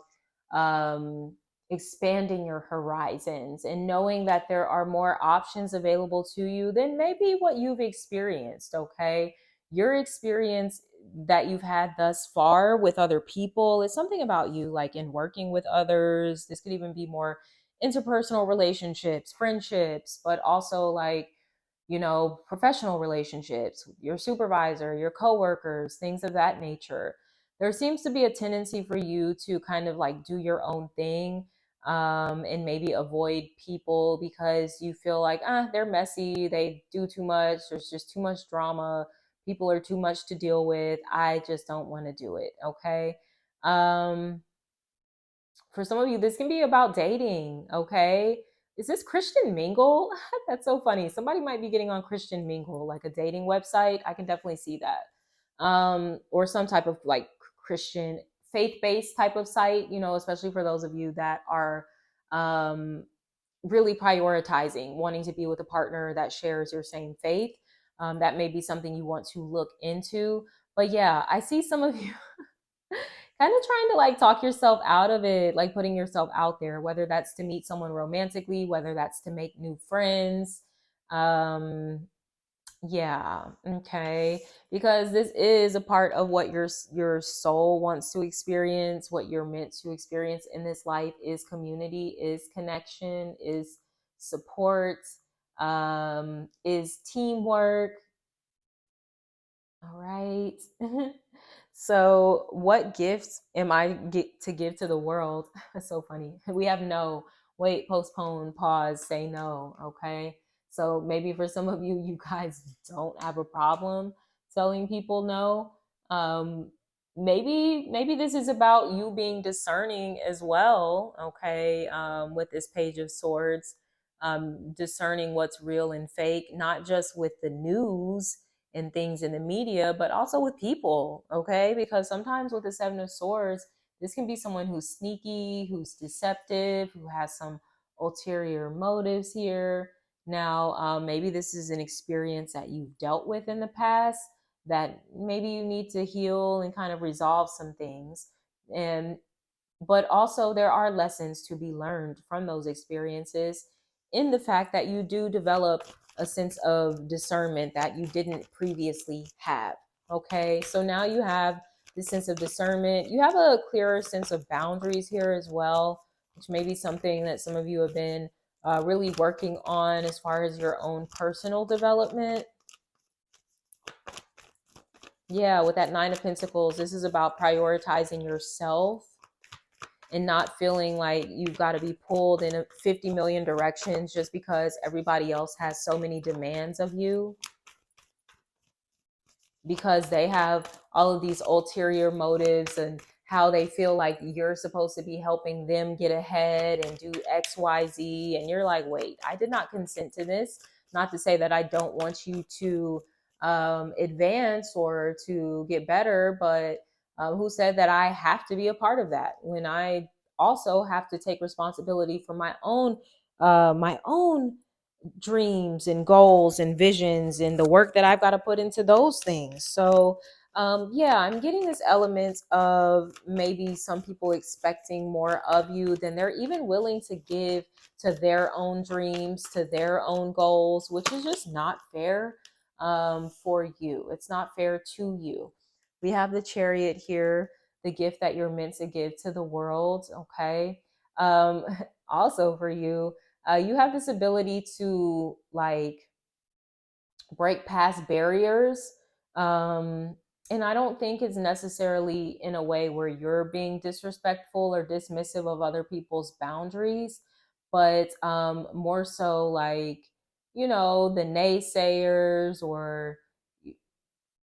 A: um, expanding your horizons and knowing that there are more options available to you than maybe what you've experienced. Okay. Your experience that you've had thus far with other people is something about you, like in working with others. This could even be more interpersonal relationships, friendships, but also like, professional relationships, your supervisor, your coworkers, things of that nature. There seems to be a tendency for you to kind of like do your own thing, and maybe avoid people because you feel like, they're messy, they do too much, there's just too much drama, people are too much to deal with, I just don't want to do it. Okay. For some of you, this can be about dating. Okay. Is this Christian Mingle? That's so funny. Somebody might be getting on Christian Mingle, like a dating website. I can definitely see that. Or some type of like Christian faith-based type of site, especially for those of you that are um, really prioritizing wanting to be with a partner that shares your same faith. That may be something you want to look into. But yeah, I see some of you kind of trying to like talk yourself out of it, like putting yourself out there, whether that's to meet someone romantically, whether that's to make new friends. Um, yeah, okay. Because this is a part of what your soul wants to experience, what you're meant to experience in this life is community, is connection, is support, is teamwork. All right. So, what gifts am I get to give to the world? That's so funny. We have no, wait, postpone, pause, say no. Okay. So, maybe for some of you, you guys don't have a problem telling people no. Um, maybe this is about you being discerning as well. Okay. With this Page of Swords, discerning what's real and fake, not just with the news and things in the media, but also with people, okay? Because sometimes with the Seven of Swords, this can be someone who's sneaky, who's deceptive, who has some ulterior motives here. Now, maybe this is an experience that you've dealt with in the past that maybe you need to heal and kind of resolve some things. And but also there are lessons to be learned from those experiences in the fact that you do develop a sense of discernment that you didn't previously have. Okay, so now you have this sense of discernment, you have a clearer sense of boundaries here as well, which may be something that some of you have been really working on as far as your own personal development. Yeah, with that Nine of Pentacles, this is about prioritizing yourself and not feeling like you've got to be pulled in 50 million directions just because everybody else has so many demands of you, because they have all of these ulterior motives and how they feel like you're supposed to be helping them get ahead and do XYZ. And you're like, wait, I did not consent to this. Not to say that I don't want you to advance or to get better, but who said that I have to be a part of that when I also have to take responsibility for my own dreams and goals and visions and the work that I've got to put into those things. So, yeah, I'm getting this element of maybe some people expecting more of you than they're even willing to give to their own dreams, to their own goals, which is just not fair for you. It's not fair to you. We have the Chariot here, the gift that you're meant to give to the world. Okay. Um, Also for you, you have this ability to like break past barriers. Um, and I don't think it's necessarily in a way where you're being disrespectful or dismissive of other people's boundaries, but more so like, the naysayers or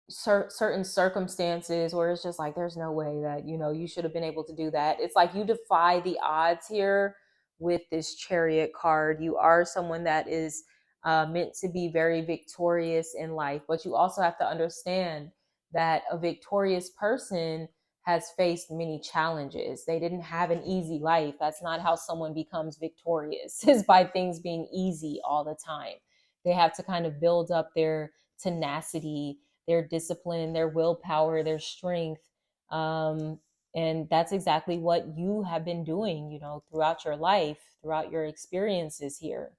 A: certain circumstances where it's just like there's no way that you should have been able to do that. It's like you defy the odds here with this Chariot card. You are someone that is meant to be very victorious in life, but you also have to understand that a victorious person has faced many challenges. They didn't have an easy life. That's not how someone becomes victorious, is by things being easy all the time. They have to kind of build up their tenacity, their discipline, their willpower, their strength. Um, and that's exactly what you have been doing, throughout your life, throughout your experiences here.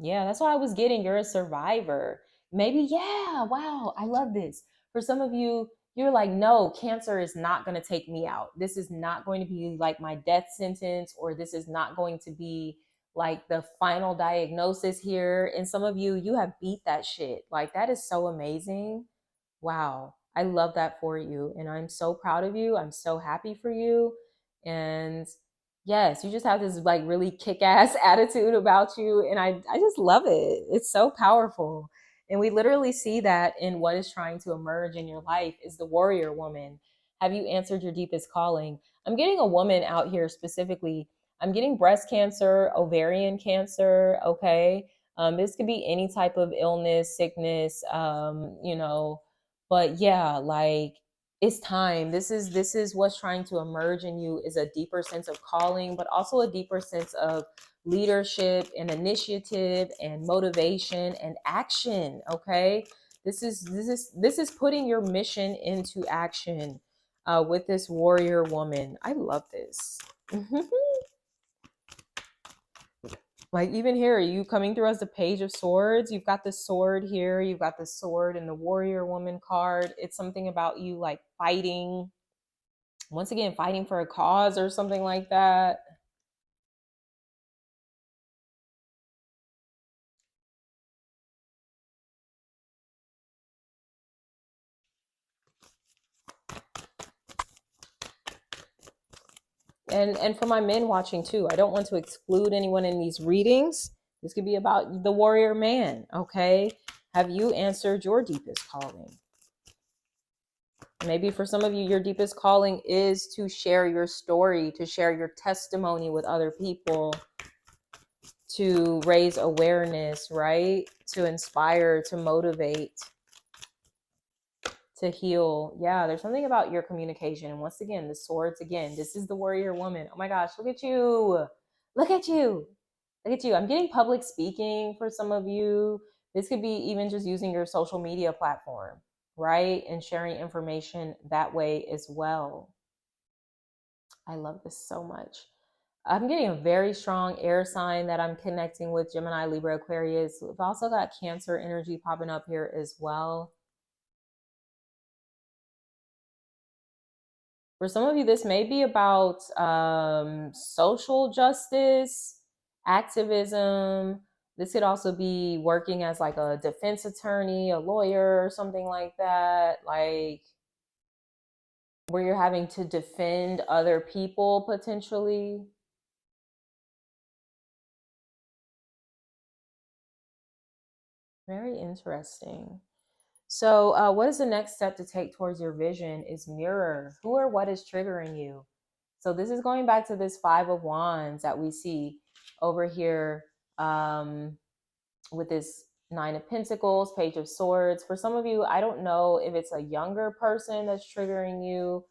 A: Yeah, that's what I was getting. You're a survivor. Maybe, yeah, wow, I love this. For some of you, you're like, no, cancer is not going to take me out. This is not going to be like my death sentence, or this is not going to be like the final diagnosis here. And some of you, you have beat that shit. Like that is so amazing. Wow. I love that for you. And I'm so proud of you. I'm so happy for you. And yes, you just have this like really kick-ass attitude about you. And I just love it. It's so powerful. And we literally see that in what is trying to emerge in your life is the warrior woman. Have you answered your deepest calling? I'm getting a woman out here specifically. I'm getting breast cancer, ovarian cancer. Okay. This could be any type of illness, sickness, but yeah, like it's time. This is what's trying to emerge in you is a deeper sense of calling, but also a deeper sense of leadership and initiative and motivation and action. Okay. This is putting your mission into action with this warrior woman. I love this. Like even here, you coming through as the Page of Swords. You've got the sword here. You've got the sword and the warrior woman card. It's something about you like fighting, once again, fighting for a cause or something like that. And for my men watching too, I don't want to exclude anyone in these readings. This could be about the warrior man. Okay. Have you answered your deepest calling? Maybe for some of you, your deepest calling is to share your story, to share your testimony with other people, to raise awareness, right? To inspire, to motivate, to heal. Yeah, there's something about your communication. And once again, the swords again. This is the warrior woman. Oh my gosh, look at you. Look at you. Look at you. I'm getting public speaking for some of you. This could be even just using your social media platform, right? And sharing information that way as well. I love this so much. I'm getting a very strong air sign that I'm connecting with: Gemini, Libra, Aquarius. We've also got Cancer energy popping up here as well. For some of you, this may be about social justice, activism. This could also be working as like a defense attorney, a lawyer, or something like that, like where you're having to defend other people potentially. Very interesting. So, what is the next step to take towards your vision? Is mirror who or what is triggering you. So, this is going back to this Five of Wands that we see over here with this Nine of Pentacles, Page of Swords. For some of you, I don't know if it's a younger person that's triggering you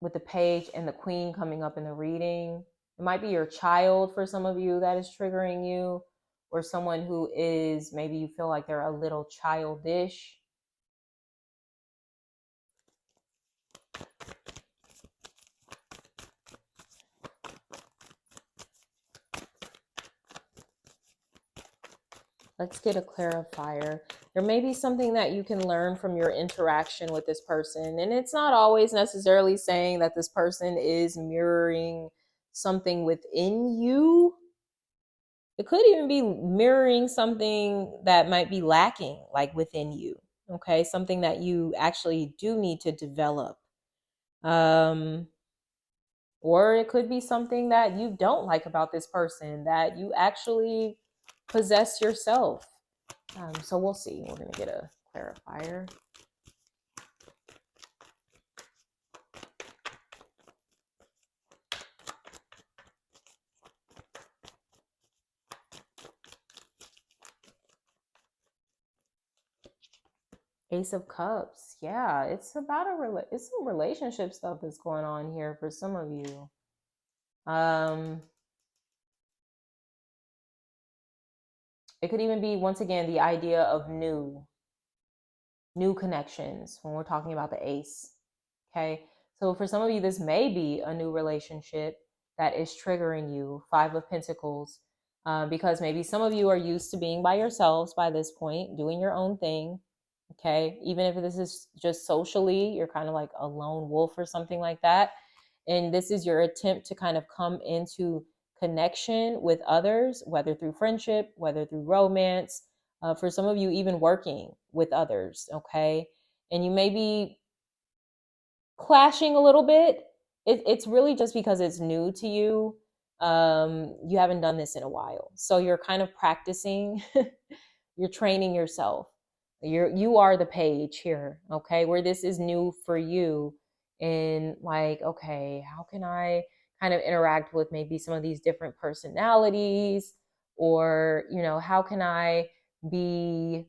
A: with the Page and the Queen coming up in the reading. It might be your child for some of you that is triggering you, or someone who is, maybe you feel like they're a little childish. Let's get a clarifier. There may be something that you can learn from your interaction with this person. And it's not always necessarily saying that this person is mirroring something within you. It could even be mirroring something that might be lacking, like within you. Okay. Something that you actually do need to develop. Or it could be something that you don't like about this person that you actually possess yourself. So we'll see. We're going to get a clarifier. Ace of Cups. Yeah, it's about it's some relationship stuff that's going on here for some of you. It could even be, once again, the idea of new connections when we're talking about the ace. Okay. So for some of you, this may be a new relationship that is triggering you. Five of Pentacles. Because maybe some of you are used to being by yourselves by this point, doing your own thing. Okay. Even if this is just socially, you're kind of like a lone wolf or something like that. And this is your attempt to kind of come into connection with others, whether through friendship, whether through romance, for some of you, even working with others, okay? And you may be clashing a little bit. It's really just because it's new to you. You haven't done this in a while. So you're kind of practicing, you're training yourself. You are the page here, okay? Where this is new for you in like, okay, how can I kind of interact with maybe some of these different personalities? Or, how can I be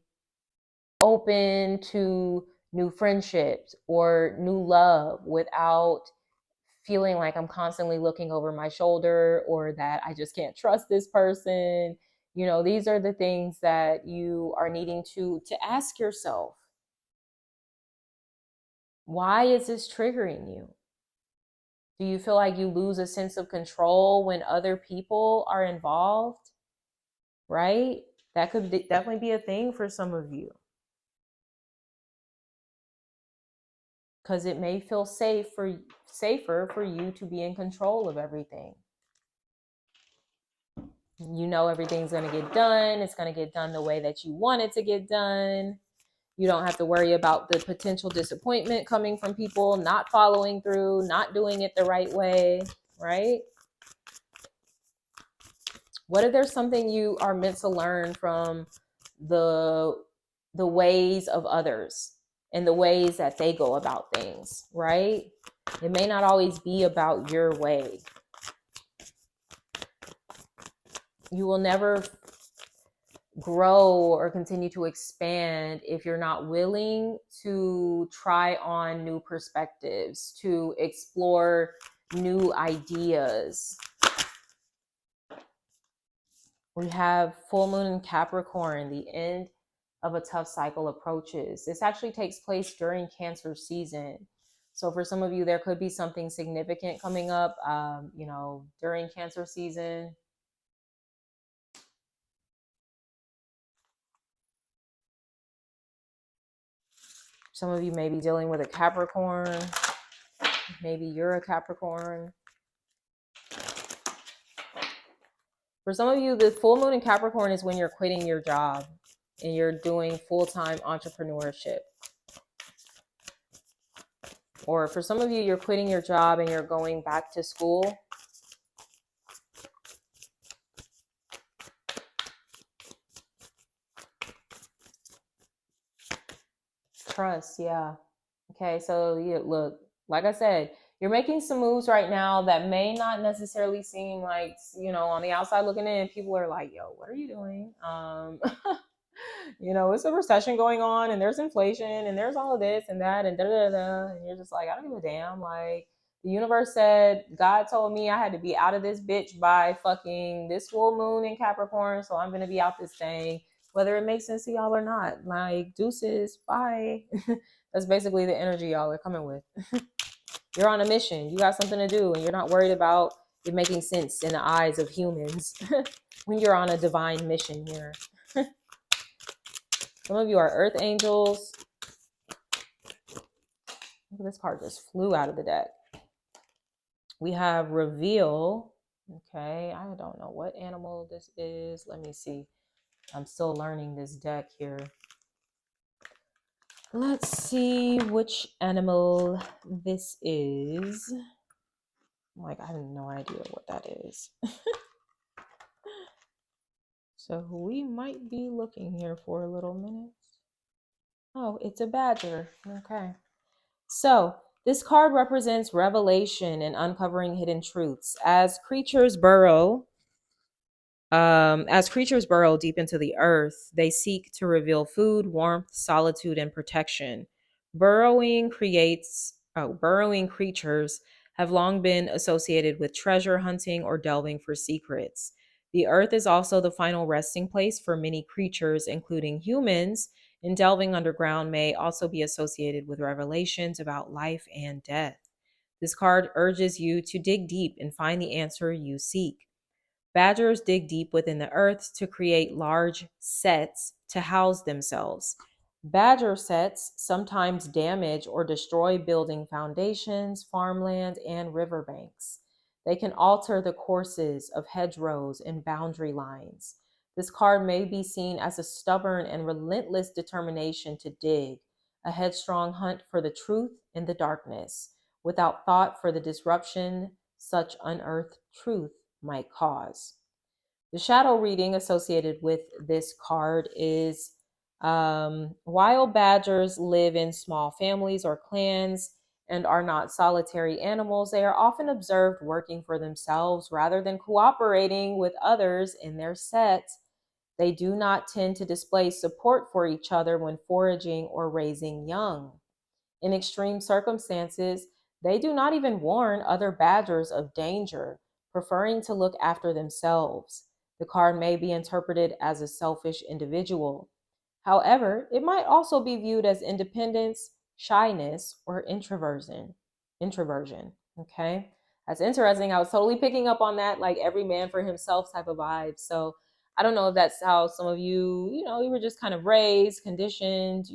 A: open to new friendships or new love without feeling like I'm constantly looking over my shoulder or that I just can't trust this person. These are the things that you are needing to ask yourself. Why is this triggering you? Do you feel like you lose a sense of control when other people are involved? Right? That could definitely be a thing for some of you. Because it may feel safer for you to be in control of everything. Everything's going to get done. It's going to get done the way that you want it to get done. You don't have to worry about the potential disappointment coming from people not following through, not doing it the right way, right? What if there's something you are meant to learn from the ways of others and the ways that they go about things, right? It may not always be about your way. You will never grow or continue to expand if you're not willing to try on new perspectives, to explore new ideas. We have full moon in Capricorn, the end of a tough cycle approaches. This actually takes place during Cancer season. So for some of you, there could be something significant coming up, during Cancer season. Some of you may be dealing with a Capricorn. Maybe you're a Capricorn. For some of you, the full moon in Capricorn is when you're quitting your job and you're doing full-time entrepreneurship. Or for some of you, you're quitting your job and you're going back to school. Trust, yeah. Okay, so look, like I said, you're making some moves right now that may not necessarily seem like, on the outside looking in, people are like, yo, what are you doing? It's a recession going on and there's inflation and there's all of this and that and da-da-da-da. And you're just like, I don't give a damn. Like, the universe said, God told me I had to be out of this bitch by fucking this full moon in Capricorn. So I'm going to be out this thing, whether it makes sense to y'all or not. Like, deuces, bye. That's basically the energy y'all are coming with. You're on a mission. You got something to do and you're not worried about it making sense in the eyes of humans when you're on a divine mission here. Some of you are earth angels. This card just flew out of the deck. We have reveal. Okay, I don't know what animal this is. Let me see. I'm still learning this deck here. Let's see which animal this is. I have no idea what that is. So we might be looking here for a little minute. Oh, it's a badger. Okay. So this card represents revelation and uncovering hidden truths. As creatures burrow deep into the earth, they seek to reveal food, warmth, solitude, and protection. Burrowing creatures have long been associated with treasure hunting or delving for secrets. The earth is also the final resting place for many creatures, including humans, and delving underground may also be associated with revelations about life and death. This card urges you to dig deep and find the answer you seek. Badgers dig deep within the earth to create large sets to house themselves. Badger sets sometimes damage or destroy building foundations, farmland, and riverbanks. They can alter the courses of hedgerows and boundary lines. This card may be seen as a stubborn and relentless determination to dig, a headstrong hunt for the truth in the darkness, without thought for the disruption such unearthed truth might cause. The shadow reading associated with this card is wild badgers live in small families or clans and are not solitary animals. They are often observed working for themselves rather than cooperating with others in their set. They do not tend to display support for each other when foraging or raising young. In extreme circumstances, they do not even warn other badgers of danger, preferring to look after themselves. The card may be interpreted as a selfish individual. However, it might also be viewed as independence, shyness, or introversion. Introversion. Okay. That's interesting. I was totally picking up on that, like every man for himself type of vibe. So I don't know if that's how some of you, you were just kind of raised, conditioned,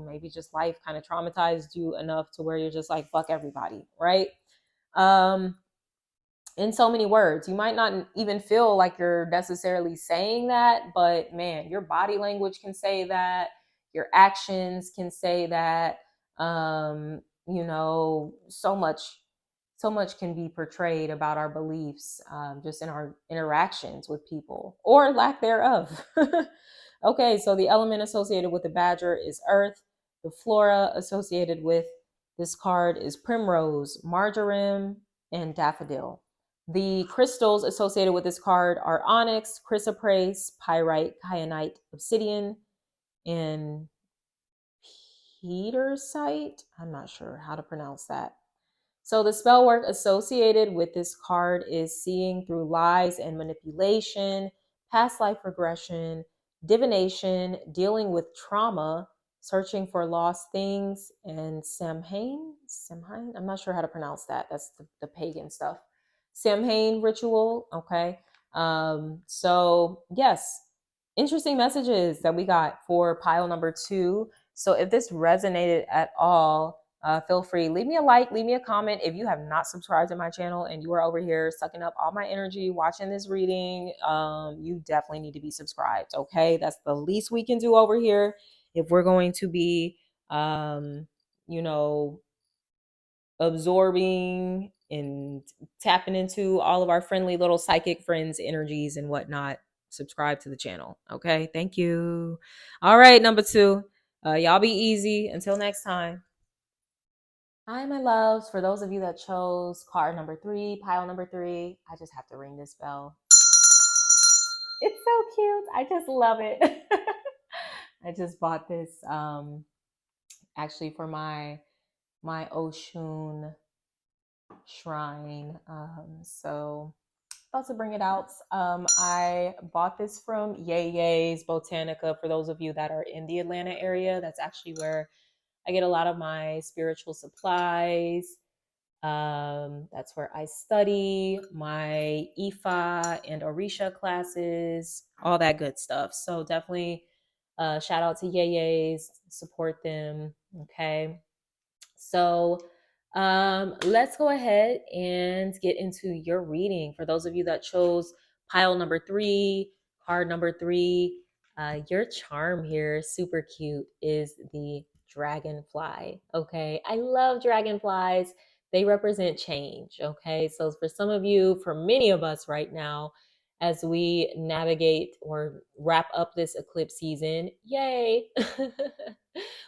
A: maybe just life kind of traumatized you enough to where you're just like, fuck everybody, right? Um, in so many words. You might not even feel like you're necessarily saying that, but man, your body language can say that, your actions can say that. So much can be portrayed about our beliefs, just in our interactions with people or lack thereof. Okay, so the element associated with the badger is earth. The flora associated with this card is primrose, marjoram, and daffodil. The crystals associated with this card are onyx, chrysoprase, pyrite, kyanite, obsidian, and petersite. I'm not sure how to pronounce that. So the spell work associated with this card is seeing through lies and manipulation, past life regression, divination, dealing with trauma, searching for lost things, and Samhain. I'm not sure how to pronounce that. That's the pagan stuff. Samhain ritual. Okay. So yes, interesting messages that we got for pile number 2. So if this resonated at all, feel free, leave me a like, leave me a comment. If you have not subscribed to my channel and you are over here sucking up all my energy watching this reading, you definitely need to be subscribed. Okay, that's the least we can do over here if we're going to be you know absorbing and tapping into all of our friendly little psychic friends energies and whatnot. Subscribe to the channel. Okay, thank you. All right, number 2, y'all be easy until next time. Hi, my loves. For those of you that chose card number 3, pile number 3, I just have to ring this bell. It's so cute. I just love it. I just bought this actually for my Oshun shrine. So about to bring it out. I bought this from Yay's Botanica. For those of you that are in the Atlanta area, that's actually where I get a lot of my spiritual supplies. That's where I study my Ifa and Orisha classes, all that good stuff. So definitely shout out to Yay's, support them. Okay. So let's go ahead and get into your reading. For those of you that chose pile number 3, card number 3, your charm here, super cute, is the dragonfly. Okay, I love dragonflies. They represent change. Okay, so for some of you, for many of us right now, as we navigate or wrap up this eclipse season, yay!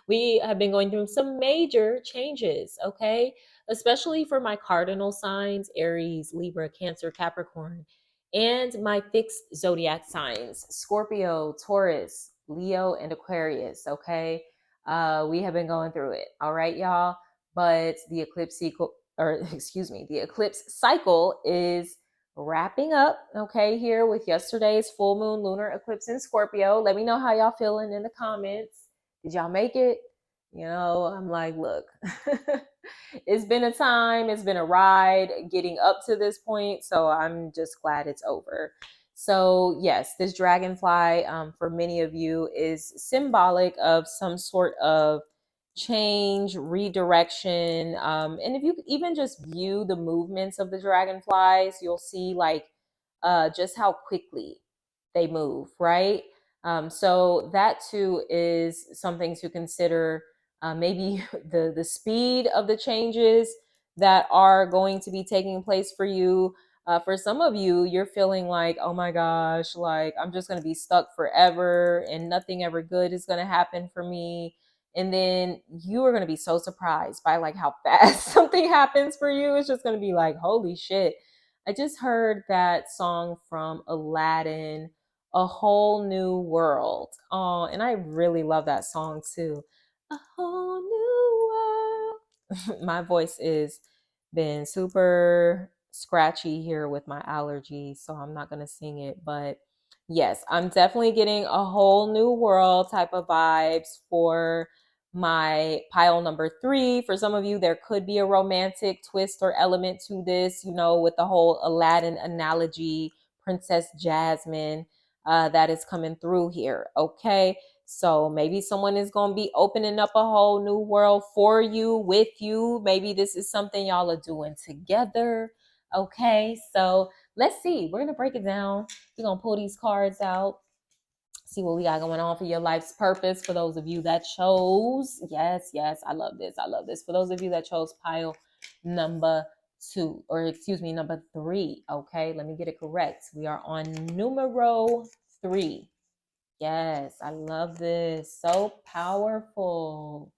A: We have been going through some major changes, okay? Especially for my cardinal signs, Aries, Libra, Cancer, Capricorn, and my fixed zodiac signs, Scorpio, Taurus, Leo, and Aquarius, okay? We have been going through it, all right, y'all? But the eclipse the eclipse cycle is wrapping up, okay, here with yesterday's full moon lunar eclipse in Scorpio. Let me know how y'all feeling in the comments. Did y'all make it? I'm like, look, it's been a time, it's been a ride getting up to this point. So I'm just glad it's over. So yes, this dragonfly, for many of you, is symbolic of some sort of change, redirection. And if you even just view the movements of the dragonflies, you'll see like just how quickly they move, right? So that too is something to consider. Maybe the speed of the changes that are going to be taking place for you. For some of you, you're feeling like, oh my gosh, like I'm just going to be stuck forever and nothing ever good is going to happen for me. And then you are going to be so surprised by like how fast something happens for you. It's just going to be like, holy shit. I just heard that song from Aladdin, A Whole New World. Oh, and I really love that song too. A whole new world. My voice is been super scratchy here with my allergies, so I'm not going to sing it, but yes, I'm definitely getting a whole new world type of vibes for my pile number 3. For some of you, there could be a romantic twist or element to this, you know, with the whole Aladdin analogy, Princess Jasmine that is coming through here. Okay. So maybe someone is going to be opening up a whole new world for you, with you. Maybe this is something y'all are doing together. Okay. So let's see. We're going to break it down. We're going to pull these cards out, see what we got going on for your life's purpose. For those of you that chose, yes, I love this. I love this. For those of you that chose pile number 2, or excuse me, number 3. Okay, let me get it correct. We are on numero 3. Yes, I love this. So powerful.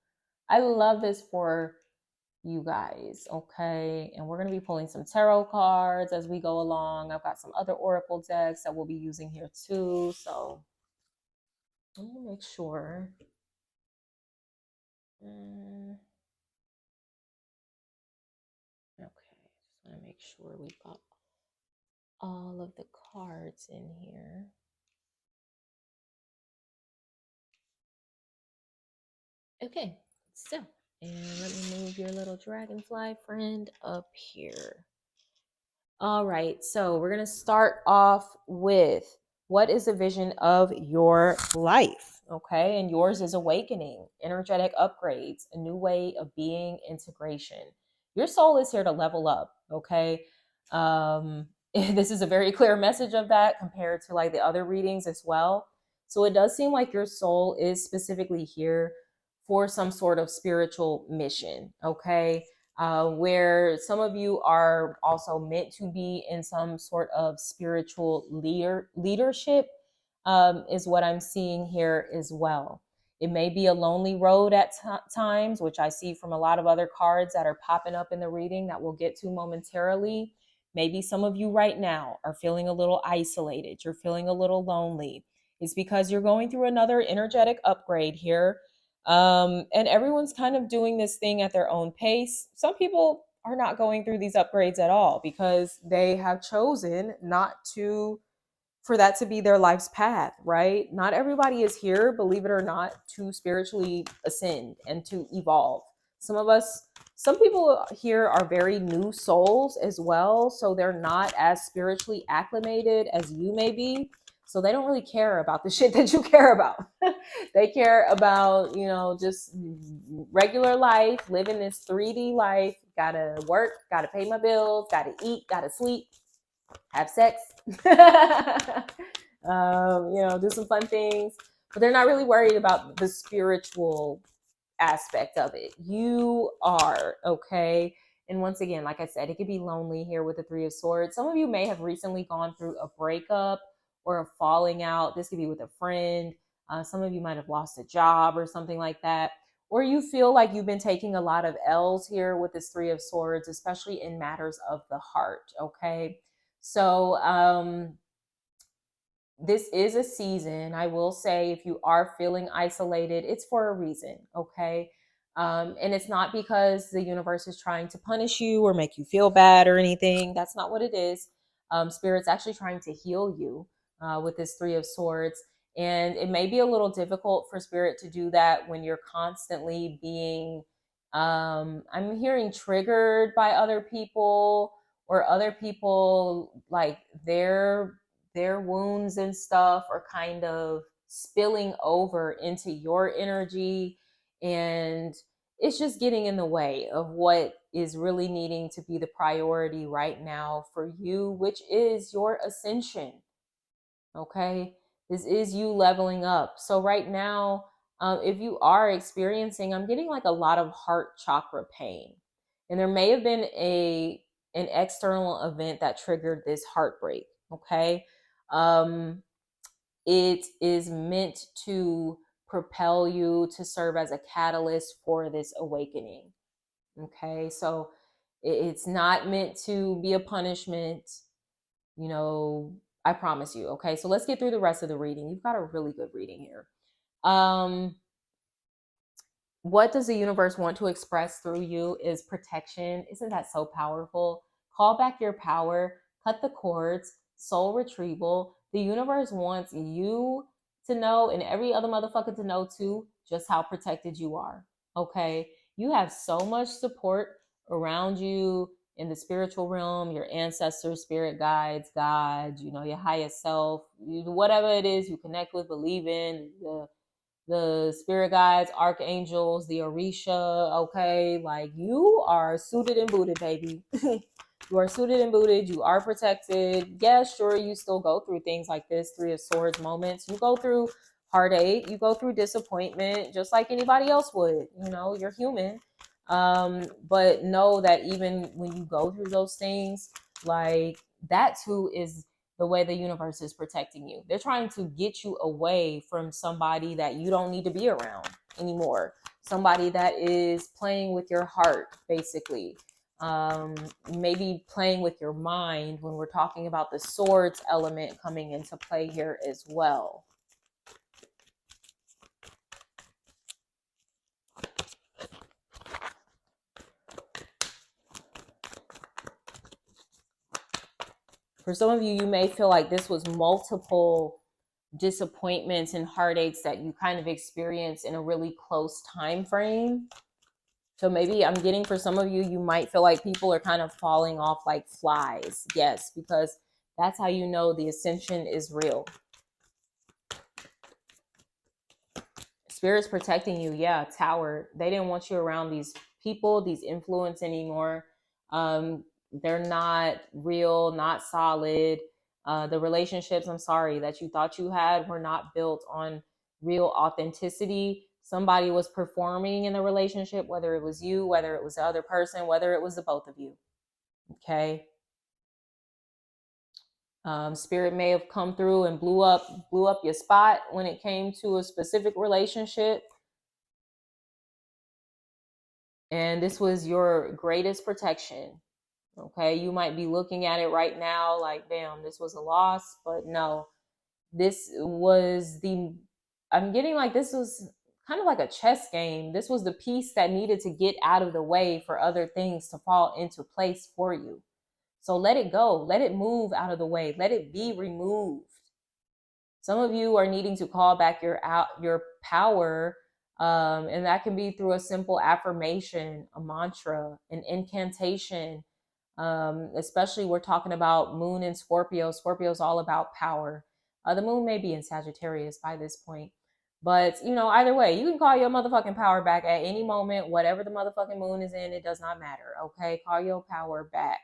A: I love this for you guys. Okay, and we're going to be pulling some tarot cards as we go along. I've got some other oracle decks that we'll be using here too. So let me make sure. Okay, just want to make sure we've got all of the cards in here. Okay, so, and let me move your little dragonfly friend up here. All right, so we're going to start off with what is the vision of your life? Okay, and yours is awakening, energetic upgrades, a new way of being, integration. Your soul is here to level up. Okay, this is a very clear message of that compared to like the other readings as well. So it does seem like your soul is specifically here for some sort of spiritual mission. Okay, where some of you are also meant to be in some sort of spiritual leadership, is what I'm seeing here as well. It may be a lonely road at times, which I see from a lot of other cards that are popping up in the reading that we'll get to momentarily. Maybe some of you right now are feeling a little isolated. You're feeling a little lonely. It's because you're going through another energetic upgrade here, and everyone's kind of doing this thing at their own pace. Some people are not going through these upgrades at all because they have chosen not to, for that to be their life's path, right? Not everybody is here, believe it or not, to spiritually ascend and to evolve. Some people here are very new souls as well, so they're not as spiritually acclimated as you may be. So they don't really care about the shit that you care about. They care about, you know, just regular life, living this 3D life. Gotta work, gotta pay my bills, gotta eat, gotta sleep, have sex, do some fun things. But they're not really worried about the spiritual aspect of it. You are, okay? And once again, like I said, it could be lonely here with the 3 of Swords. Some of you may have recently gone through a breakup or a falling out. This could be with a friend. Some of you might have lost a job or something like that. Or you feel like you've been taking a lot of L's here with this 3 of Swords, especially in matters of the heart, okay? So, this is a season. I will say, if you are feeling isolated, it's for a reason, okay? And it's not because the universe is trying to punish you or make you feel bad or anything. That's not what it is. Spirit's actually trying to heal you with this 3 of Swords. And it may be a little difficult for Spirit to do that when you're constantly being, I'm hearing, triggered by other people, or other people, like their wounds and stuff are kind of spilling over into your energy. And it's just getting in the way of what is really needing to be the priority right now for you, which is your ascension. Okay, this is you leveling up. So right now, if you are experiencing, I'm getting like a lot of heart chakra pain, and there may have been a an external event that triggered this heartbreak. Okay, um, it is meant to propel you to serve as a catalyst for this awakening. Okay, so it's not meant to be a punishment, you know, I promise you. Okay, so let's get through the rest of the reading. You've got a really good reading here. What does the universe want to express through you is protection. Isn't that so powerful? Call back your power, cut the cords, soul retrieval. The universe wants you to know, and every other motherfucker to know too, just how protected you are. Okay, you have so much support around you in the spiritual realm, your ancestors, spirit guides, God, you know, your highest self, whatever it is you connect with, believe in, the spirit guides, archangels, the Orisha, okay? Like, you are suited and booted, baby. You are suited and booted. You are protected. Yeah, sure, you still go through things like this, Three of Swords moments. You go through heartache. You go through disappointment, just like anybody else would. You know, you're human. But know that even when you go through those things, like, that too is the way the universe is protecting you. They're trying to get you away from somebody that you don't need to be around anymore. Somebody that is playing with your heart, basically. Maybe playing with your mind when we're talking about the swords element coming into play here as well. For some of you, you may feel like this was multiple disappointments and heartaches that you kind of experience in a really close time frame. So maybe I'm getting, for some of you, you might feel like people are kind of falling off like flies. Yes, because that's how you know the ascension is real. Spirit's protecting you. Yeah, Tower. They didn't want you around these people, these influence anymore. They're not real, not solid. The relationships, I'm sorry, that you thought you had were not built on real authenticity. Somebody was performing in the relationship, whether it was you, whether it was the other person, whether it was the both of you. Okay. Spirit may have come through and blew up your spot when it came to a specific relationship. And this was your greatest protection. Okay, you might be looking at it right now like, damn, this was a loss, but no, this was the, I'm getting like this was kind of like a chess game. This was the piece that needed to get out of the way for other things to fall into place for you. So let it go, let it move out of the way, let it be removed. Some of you are needing to call back your power, and that can be through a simple affirmation, a mantra, an incantation. Especially, we're talking about Moon in Scorpio. Scorpio is all about power. The Moon may be in Sagittarius by this point, but you know, either way, you can call your motherfucking power back at any moment. Whatever the motherfucking Moon is in, it does not matter. Okay, call your power back.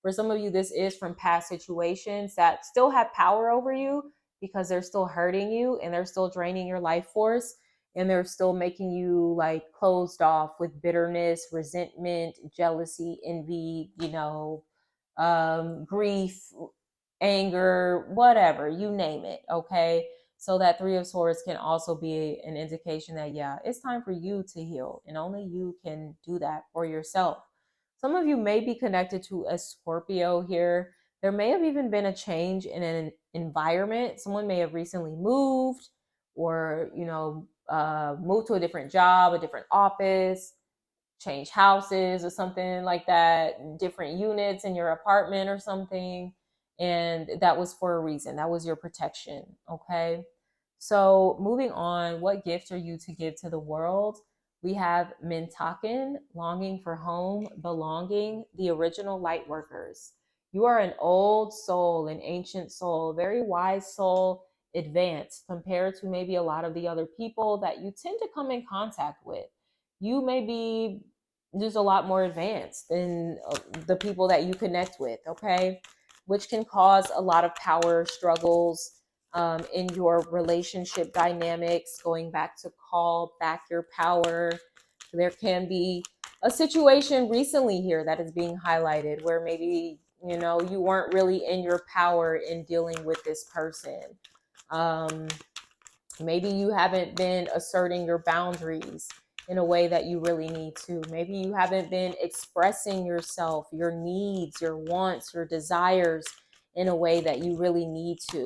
A: For some of you, this is from past situations that still have power over you because they're still hurting you and they're still draining your life force and they're still making you like closed off with bitterness, resentment, jealousy, envy, you know, grief, anger, whatever, you name it. Okay. So that Three of Swords can also be an indication that, yeah, it's time for you to heal and only you can do that for yourself. Some of you may be connected to a Scorpio here. There may have even been a change in an environment. Someone may have recently moved or, you know, moved to a different job, a different office, change houses or something like that, different units in your apartment or something. And that was for a reason. That was your protection. Okay. So moving on, what gift are you to give to the world? We have Mintaken, longing for home, belonging, the original light workers. You are an old soul, an ancient soul, very wise soul, advanced compared to maybe a lot of the other people that you tend to come in contact with. you may be just a lot more advanced than the people that you connect with, okay? Which can cause a lot of power struggles in your relationship dynamics, going back to call back your power. There can be a situation recently here that is being highlighted where maybe, you know, you weren't really in your power in dealing with this person. Maybe you haven't been asserting your boundaries in a way that you really need to. Maybe you haven't been expressing yourself, your needs, your wants, your desires in a way that you really need to.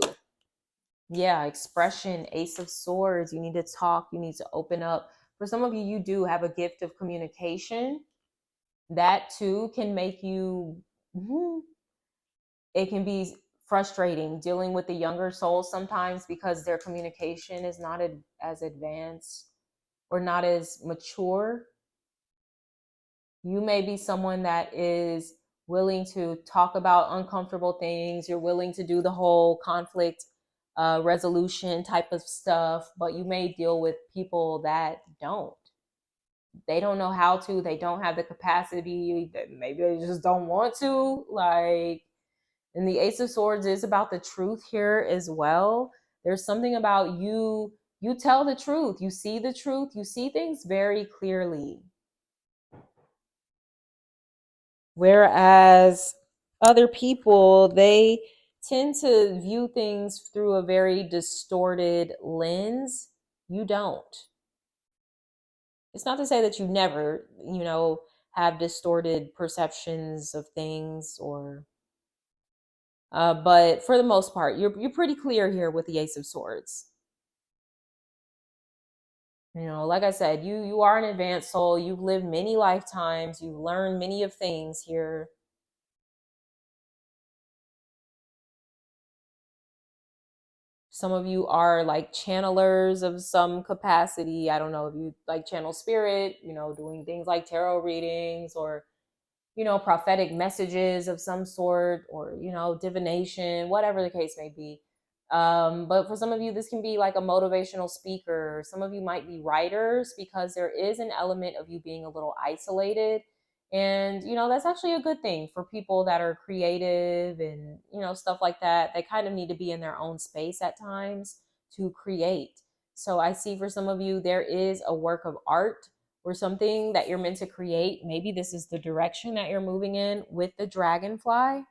A: Yeah, expression, Ace of Swords. You need to talk, you need to open up. For some of you, you do have a gift of communication. That too can make you, it can be frustrating dealing with the younger souls sometimes because their communication is not as advanced or not as mature. You may be someone that is willing to talk about uncomfortable things. You're willing to do the whole conflict resolution type of stuff, but you may deal with people that don't. They don't know how to, they don't have the capacity, maybe they just don't want to. Like, and the Ace of Swords is about the truth here as well. There's something about you tell the truth, you see the truth, you see things very clearly. Whereas other people, they tend to view things through a very distorted lens. You don't. It's not to say that you never, you know, have distorted perceptions of things or but for the most part, you're pretty clear here with the Ace of Swords. You know, like I said, you are an advanced soul. You've lived many lifetimes. You've learned many of things here. Some of you are like channelers of some capacity. I don't know if you like channel spirit, you know, doing things like tarot readings or, you know, prophetic messages of some sort or, you know, divination, whatever the case may be. But for some of you, this can be like a motivational speaker. Some of you might be writers because there is an element of you being a little isolated. And, you know, that's actually a good thing for people that are creative and, you know, stuff like that. They kind of need to be in their own space at times to create. So I see for some of you, there is a work of art or something that you're meant to create. Maybe this is the direction that you're moving in with the dragonfly.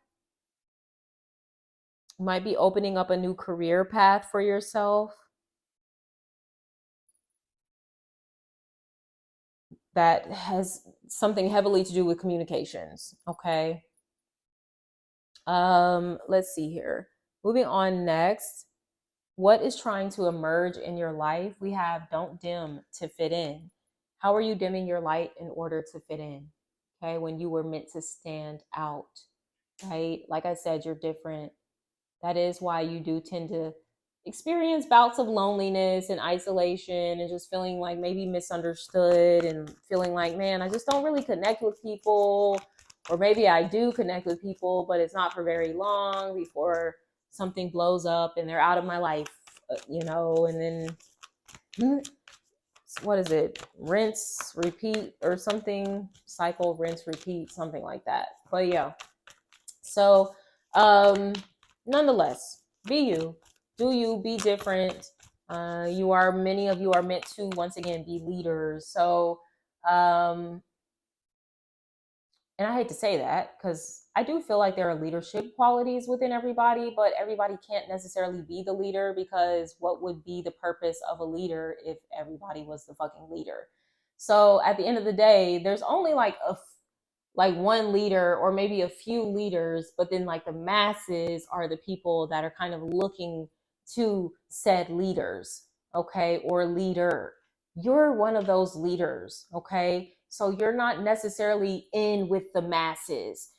A: You might be opening up a new career path for yourself that has something heavily to do with communications. Okay. Let's see here. Moving on next. What is trying to emerge in your life? We have don't dim to fit in. How are you dimming your light in order to fit in? Okay, when you were meant to stand out, right? Like I said, you're different. That is why you do tend to experience bouts of loneliness and isolation and just feeling like maybe misunderstood and feeling like, man, I just don't really connect with people. Or maybe I do connect with people, but it's not for very long before something blows up and they're out of my life, you know, and then what is it? Rinse, repeat, or something, cycle, rinse, repeat, something like that. But yeah. So, nonetheless, be you, do you, be different. Many of you are meant to, once again, be leaders. So, and I hate to say that because I do feel like there are leadership qualities within everybody, but everybody can't necessarily be the leader because what would be the purpose of a leader if everybody was the fucking leader? So at the end of the day, there's only like one leader or maybe a few leaders, but then like the masses are the people that are kind of looking to said leaders, okay, or leader. You're one of those leaders, okay? So you're not necessarily in with the masses,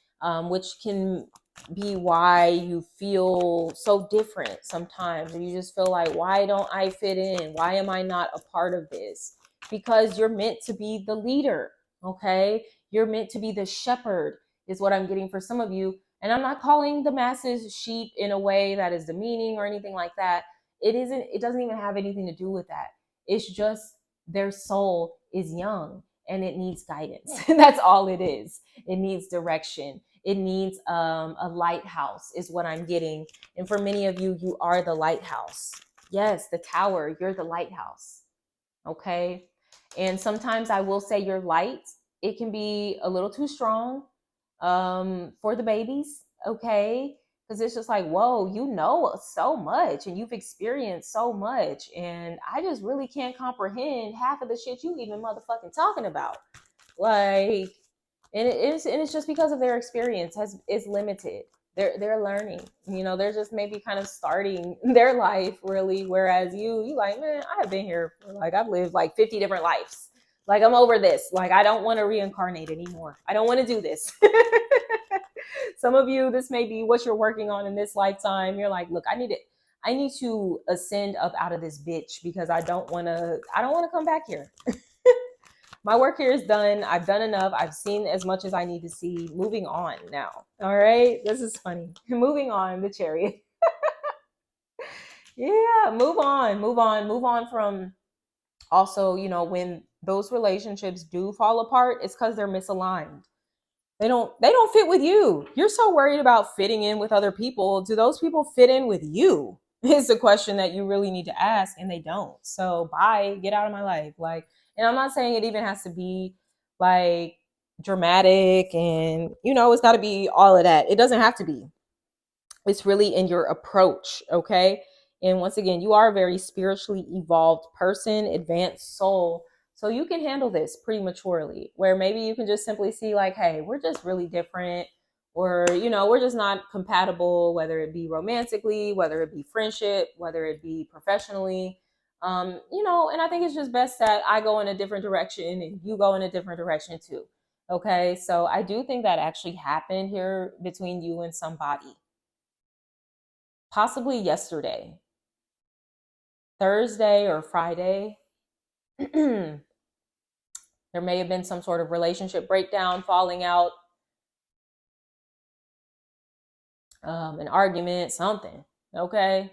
A: which can be why you feel so different sometimes. Or you just feel like, why don't I fit in? Why am I not a part of this? Because you're meant to be the leader, okay? You're meant to be the shepherd, is what I'm getting for some of you. And I'm not calling the masses sheep in a way that is demeaning or anything like that. It doesn't even have anything to do with that. It's just their soul is young and it needs guidance. That's all it is. It needs direction. It needs a lighthouse is what I'm getting. And for many of you, you are the lighthouse. Yes, the tower, you're the lighthouse. Okay. And sometimes I will say your light, it can be a little too strong for the babies. Okay. Because it's just like, whoa, you know so much and you've experienced so much. And I just really can't comprehend half of the shit you even motherfucking talking about. Like, and it's just because of their experience is limited. They're learning, you know, they're just maybe kind of starting their life really, whereas you like, man, I have been here for, like, I've lived like 50 different lives. Like, I'm over this. Like, I don't want to reincarnate anymore. I don't want to do this. Some of you, this may be what you're working on in this lifetime. You're like, look, I need to ascend up out of this bitch because I don't want to come back here. My work here is done. I've done enough. I've seen as much as I need to see. Moving on now. All right. This is funny. Moving on, the Chariot. Yeah, move on from also, you know, when those relationships do fall apart, it's because they're misaligned. They don't fit with you. You're so worried about fitting in with other people. Do those people fit in with you? Is the question that you really need to ask, and they don't. So bye, get out of my life. Like, and I'm not saying it even has to be like dramatic and, you know, it's got to be all of that. It doesn't have to be. It's really in your approach, okay? And once again, you are a very spiritually evolved person, advanced soul. So you can handle this prematurely, where maybe you can just simply see like, hey, we're just really different, or, you know, we're just not compatible, whether it be romantically, whether it be friendship, whether it be professionally. You know, and I think it's just best that I go in a different direction and you go in a different direction too. Okay, so I do think that actually happened here between you and somebody. Possibly yesterday, Thursday or Friday. There may have been some sort of relationship breakdown, falling out, an argument, something. Okay.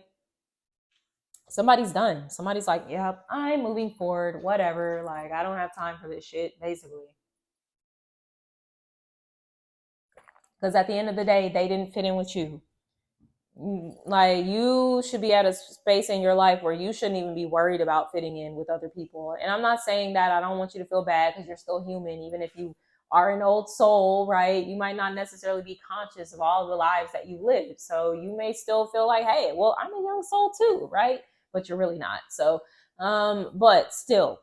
A: Somebody's done. Somebody's like, yep, I'm moving forward, whatever. Like, I don't have time for this shit, basically. Because at the end of the day, they didn't fit in with you. Like, you should be at a space in your life where you shouldn't even be worried about fitting in with other people. And I'm not saying that I don't want you to feel bad, because you're still human. Even if you are an old soul, right, you might not necessarily be conscious of all the lives that you lived. So you may still feel like, hey, well, I'm a young soul too, right? But you're really not. So but still,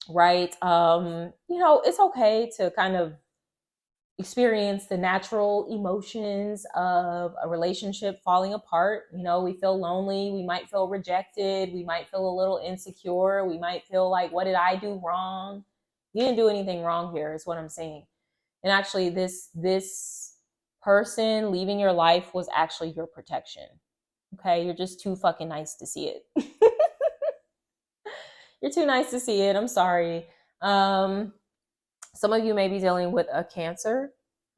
A: right, you know, it's okay to kind of experience the natural emotions of a relationship falling apart. You know, we feel lonely, we might feel rejected, we might feel a little insecure, we might feel like, what did I do wrong? You didn't do anything wrong here, is what I'm saying. And actually, this person leaving your life was actually your protection. Okay, you're just too fucking nice to see it. You're too nice to see it. I'm sorry. Some of you may be dealing with a Cancer.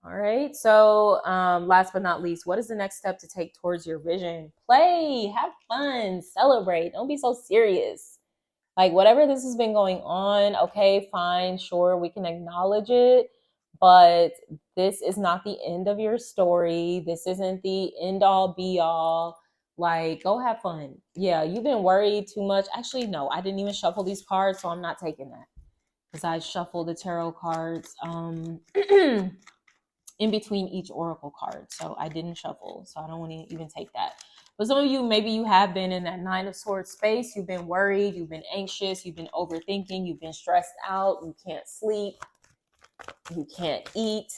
A: All right. So last but not least, what is the next step to take towards your vision? Play, have fun, celebrate. Don't be so serious. Like, whatever this has been going on, okay, fine, sure, we can acknowledge it. But this is not the end of your story. This isn't the end all be all. Like, go have fun. Yeah, you've been worried too much. Actually, no, I didn't even shuffle these cards, so I'm not taking that, because I shuffled the tarot cards in between each oracle card. So I didn't shuffle. So I don't want to even take that. But some of you, maybe you have been in that Nine of Swords space. You've been worried. You've been anxious. You've been overthinking. You've been stressed out. You can't sleep. You can't eat.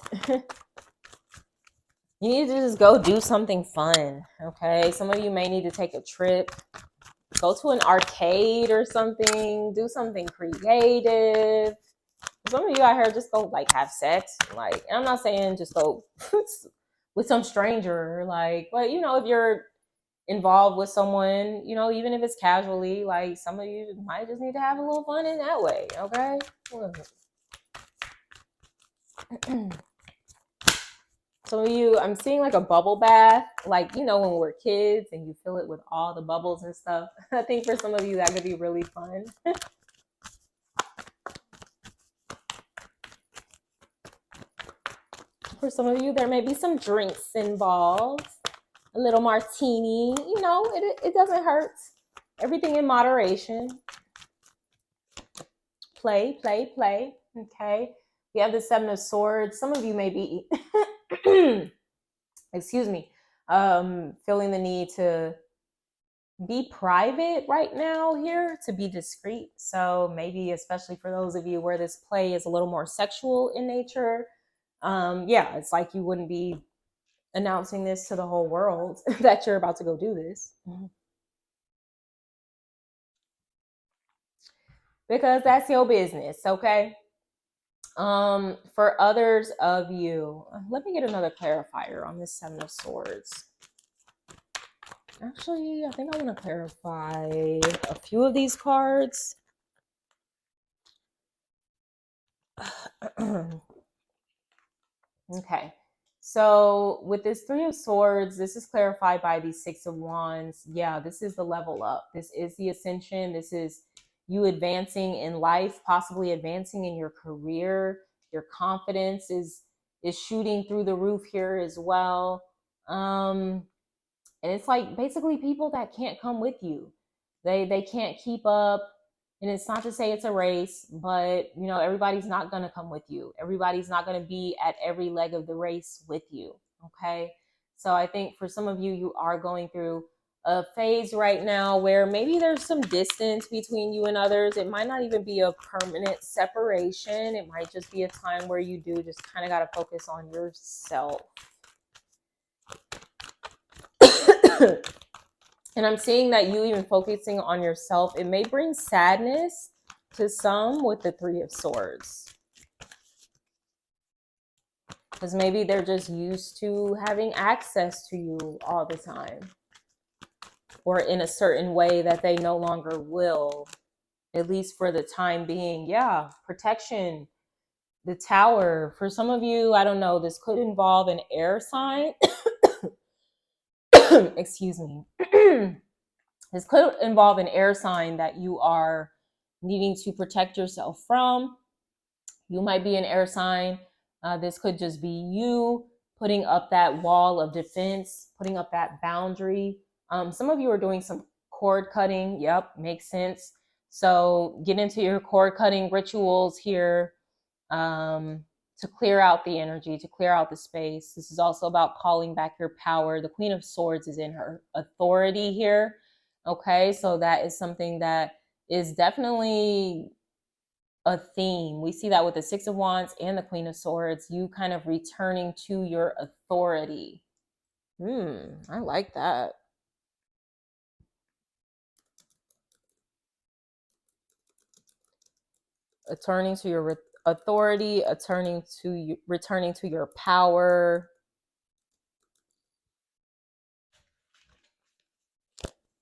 A: You need to just go do something fun. Okay. Some of you may need to take a trip. Go to an arcade or something. Do something creative. Some of you out here just go like have sex. Like, and I'm not saying just go with some stranger. Like, but you know, if you're involved with someone, you know, even if it's casually, like, some of you might just need to have a little fun in that way. Okay. Some of you, I'm seeing like a bubble bath, like, you know, when we're kids and you fill it with all the bubbles and stuff. I think for some of you that could be really fun. For some of you, there may be some drinks involved. A little martini, you know, it doesn't hurt. Everything in moderation. Play, play, play. Okay. We have the Seven of Swords. Some of you may be, excuse me, feeling the need to be private right now here, to be discreet. So maybe especially for those of you where this play is a little more sexual in nature, yeah, it's like you wouldn't be announcing this to the whole world that you're about to go do this. Because that's your business, okay? For others of you, let me get another clarifier on this Seven of Swords. Actually, I think I want to clarify a few of these cards. Okay. So with this Three of Swords, this is clarified by the Six of Wands. Yeah, this is the level up. This is the ascension. This is you advancing in life, possibly advancing in your career. Your confidence is shooting through the roof here as well. And it's like basically people that can't come with you. They can't keep up. And it's not to say it's a race, but you know, everybody's not going to come with you. Everybody's not going to be at every leg of the race with you. Okay. So I think for some of you, you are going through a phase right now where maybe there's some distance between you and others. It might not even be a permanent separation. It might just be a time where you do just kind of got to focus on yourself. And I'm seeing that you even focusing on yourself, it may bring sadness to some with the Three of Swords. Because maybe they're just used to having access to you all the time. Or in a certain way that they no longer will, at least for the time being. Yeah, protection, the Tower. For some of you, I don't know, this could involve an air sign. Excuse me. This could involve an air sign that you are needing to protect yourself from. You might be an air sign. This could just be you putting up that wall of defense, putting up that boundary. Some of you are doing some cord cutting. Yep, makes sense. So get into your cord cutting rituals here to clear out the energy, to clear out the space. This is also about calling back your power. The Queen of Swords is in her authority here. Okay, so that is something that is definitely a theme. We see that with the Six of Wands and the Queen of Swords, you kind of returning to your authority. I like that. Returning to your authority, returning to your power.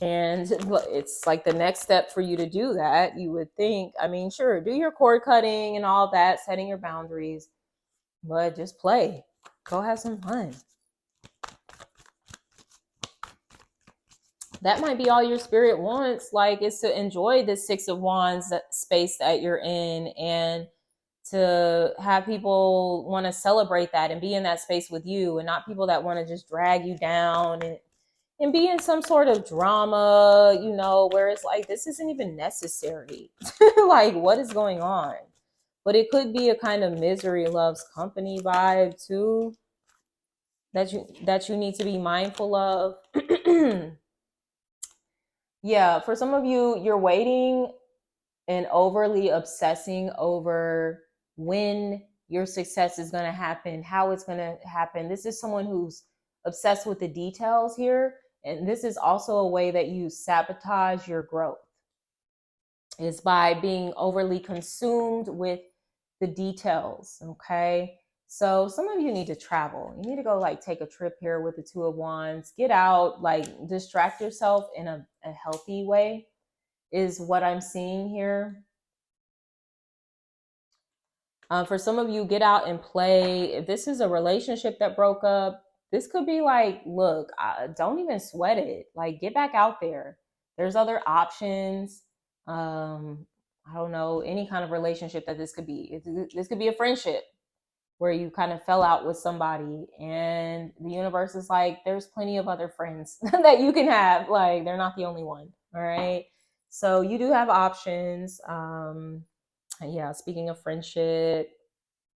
A: And it's like the next step for you to do that, you would think. I mean, sure, do your cord cutting and all that, setting your boundaries, but just play. Go have some fun. That might be all your spirit wants, like, is to enjoy the Six of Wands space that you're in, and to have people want to celebrate that and be in that space with you, and not people that want to just drag you down and be in some sort of drama, you know, where it's like, this isn't even necessary. Like, what is going on? But it could be a kind of misery loves company vibe too, that you need to be mindful of. Yeah, for some of you, you're waiting and overly obsessing over when your success is going to happen, how it's going to happen. This is someone who's obsessed with the details here. And this is also a way that you sabotage your growth, is by being overly consumed with the details. Okay. So some of you need to travel. You need to go like take a trip here with the Two of Wands, get out, like distract yourself in a healthy way is what I'm seeing here. For some of you, get out and play. If this is a relationship that broke up, this could be like, look, don't even sweat it. Like, get back out there. There's other options. I don't know, any kind of relationship that this could be. This could be a friendship. where you kind of fell out with somebody, and the universe is like, there's plenty of other friends that you can have. Like, they're not the only one. All right. So you do have options. Yeah, speaking of friendship,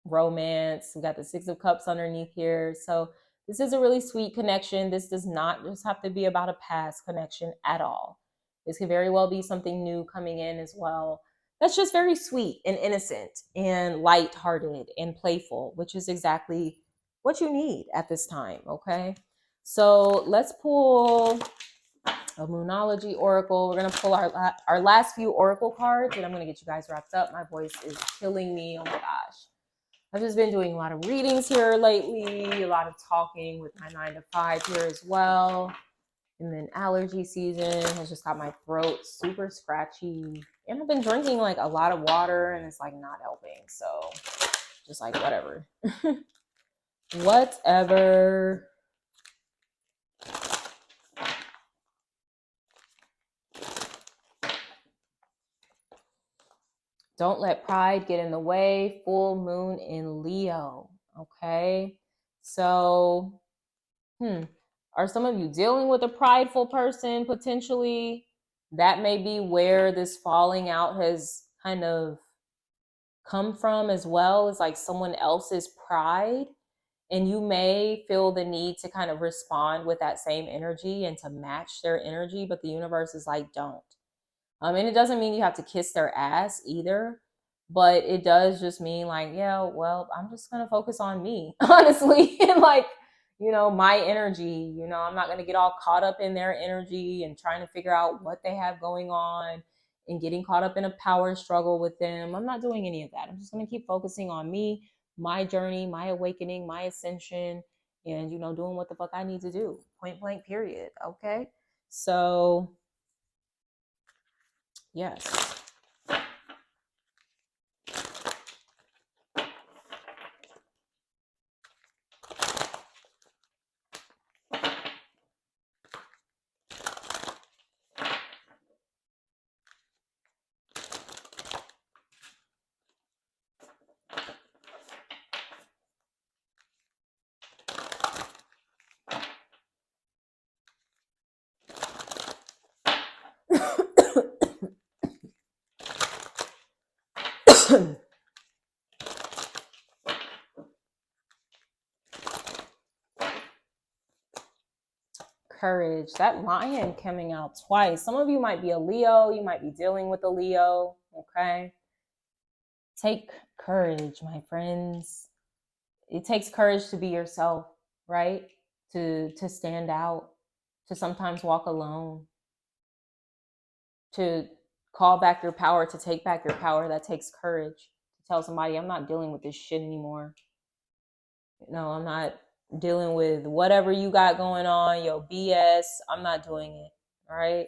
A: romance, we got the Six of Cups underneath here. So this is a really sweet connection. This does not just have to be about a past connection at all. This could very well be something new coming in as well. That's just very sweet and innocent and lighthearted and playful, which is exactly what you need at this time. Okay. So let's pull a Moonology Oracle. We're going to pull our last few Oracle cards, and I'm going to get you guys wrapped up. My voice is killing me. Oh my gosh. I've just been doing a lot of readings here lately, a lot of talking with my 9 to 5 here as well. And then allergy season has just got my throat super scratchy. And I've been drinking like a lot of water, and it's like not helping. So just like whatever. Whatever. Don't let pride get in the way. Full moon in Leo. Okay. So, are some of you dealing with a prideful person potentially? That may be where this falling out has kind of come from as well. It's like someone else's pride. And you may feel the need to kind of respond with that same energy and to match their energy, but the universe is like, don't. And it doesn't mean you have to kiss their ass either, but it does just mean like, yeah, well, I'm just going to focus on me, honestly. And like, my energy, I'm not going to get all caught up in their energy and trying to figure out what they have going on and getting caught up in a power struggle with them. I'm not doing any of that. I'm just going to keep focusing on me, my journey, my awakening, my ascension, and, doing what the fuck I need to do. Point blank, period. Okay. So, yes. Courage. That lion coming out twice. Some of you might be a Leo. You might be dealing with a Leo. Okay. Take courage, my friends. It takes courage to be yourself, right? To stand out, to sometimes walk alone, to call back your power, to take back your power. That takes courage. To tell somebody, I'm not dealing with this shit anymore. No, I'm not dealing with whatever you got going on, your BS. I'm not doing it. All right.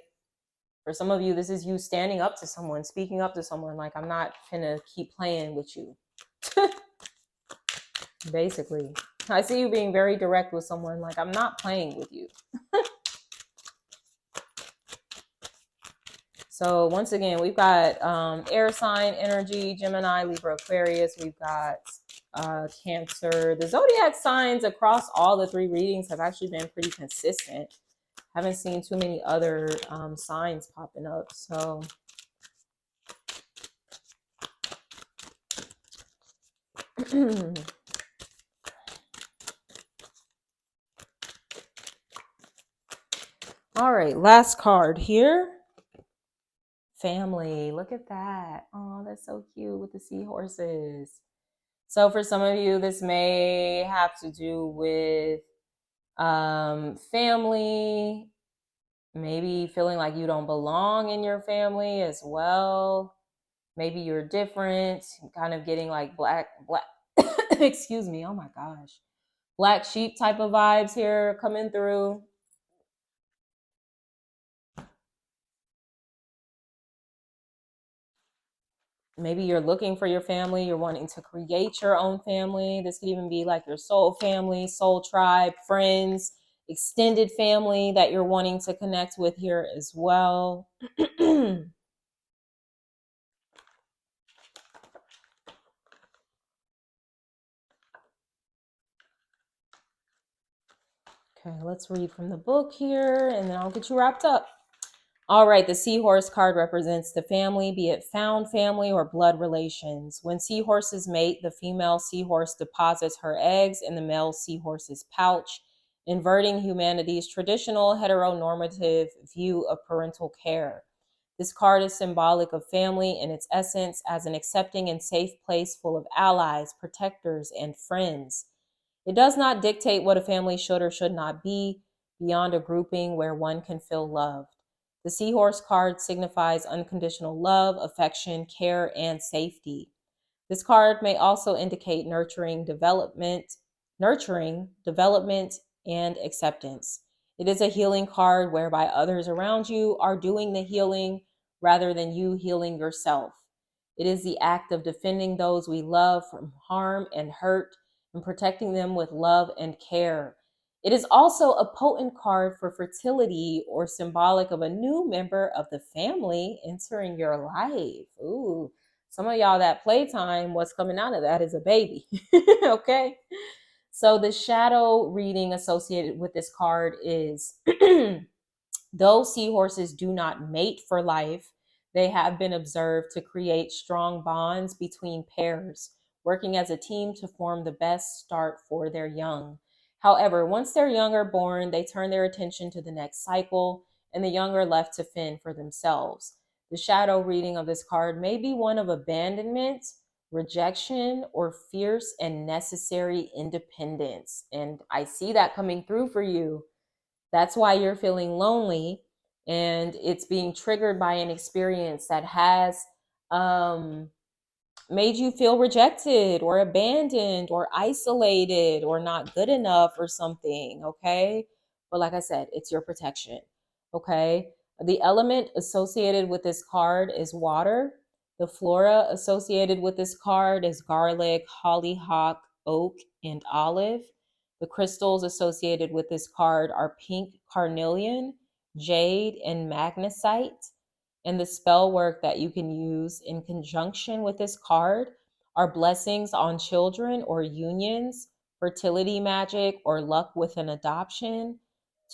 A: For some of you, this is you standing up to someone, speaking up to someone. Like, I'm not gonna keep playing with you. Basically, I see you being very direct with someone. Like, I'm not playing with you. So once again, we've got air sign energy, Gemini, Libra, Aquarius. We've got Cancer. The zodiac signs across all the 3 readings have actually been pretty consistent. Haven't seen too many other signs popping up. So all right, last card here. Family. Look at that. Oh, that's so cute with the seahorses. So for some of you, this may have to do with family, maybe feeling like you don't belong in your family as well. Maybe you're different, kind of getting like black, excuse me, oh my gosh, black sheep type of vibes here coming through. Maybe you're looking for your family. You're wanting to create your own family. This could even be like your soul family, soul tribe, friends, extended family that you're wanting to connect with here as well. Okay, let's read from the book here and then I'll get you wrapped up. All right, the seahorse card represents the family, be it found family or blood relations. When seahorses mate, the female seahorse deposits her eggs in the male seahorse's pouch, inverting humanity's traditional heteronormative view of parental care. This card is symbolic of family in its essence as an accepting and safe place full of allies, protectors, and friends. It does not dictate what a family should or should not be beyond a grouping where one can feel loved. The seahorse card signifies unconditional love, affection, care, and safety. This card may also indicate nurturing, development, and acceptance. It is a healing card whereby others around you are doing the healing rather than you healing yourself. It is the act of defending those we love from harm and hurt and protecting them with love and care. It is also a potent card for fertility or symbolic of a new member of the family entering your life. Ooh, some of y'all that playtime, what's coming out of that is a baby. Okay. So the shadow reading associated with this card is though seahorses do not mate for life, they have been observed to create strong bonds between pairs, working as a team to form the best start for their young. However, once their young are born, they turn their attention to the next cycle, and the young are left to fend for themselves. The shadow reading of this card may be one of abandonment, rejection, or fierce and necessary independence. And I see that coming through for you. That's why you're feeling lonely, and it's being triggered by an experience that has made you feel rejected or abandoned or isolated or not good enough or something. Okay. But like I said, it's your protection. Okay. The element associated with this card is water. The flora associated with this card is garlic, hollyhock, oak, and olive. The crystals associated with this card are pink carnelian, jade, and magnesite. And the spell work that you can use in conjunction with this card are blessings on children or unions, fertility magic, or luck with an adoption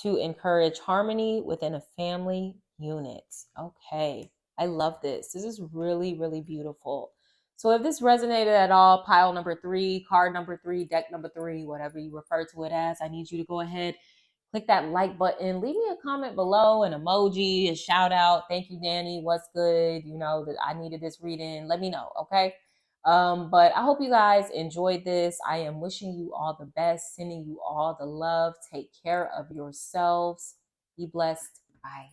A: to encourage harmony within a family unit. Okay, I love this. This is really, really beautiful. So if this resonated at all, pile number 3, card number 3, deck number 3, whatever you refer to it as, I need you to go ahead, click that like button, leave me a comment below, an emoji, a shout out. Thank you, Danny. What's good? You know that I needed this reading. Let me know, okay? But I hope you guys enjoyed this. I am wishing you all the best, sending you all the love. Take care of yourselves. Be blessed. Bye.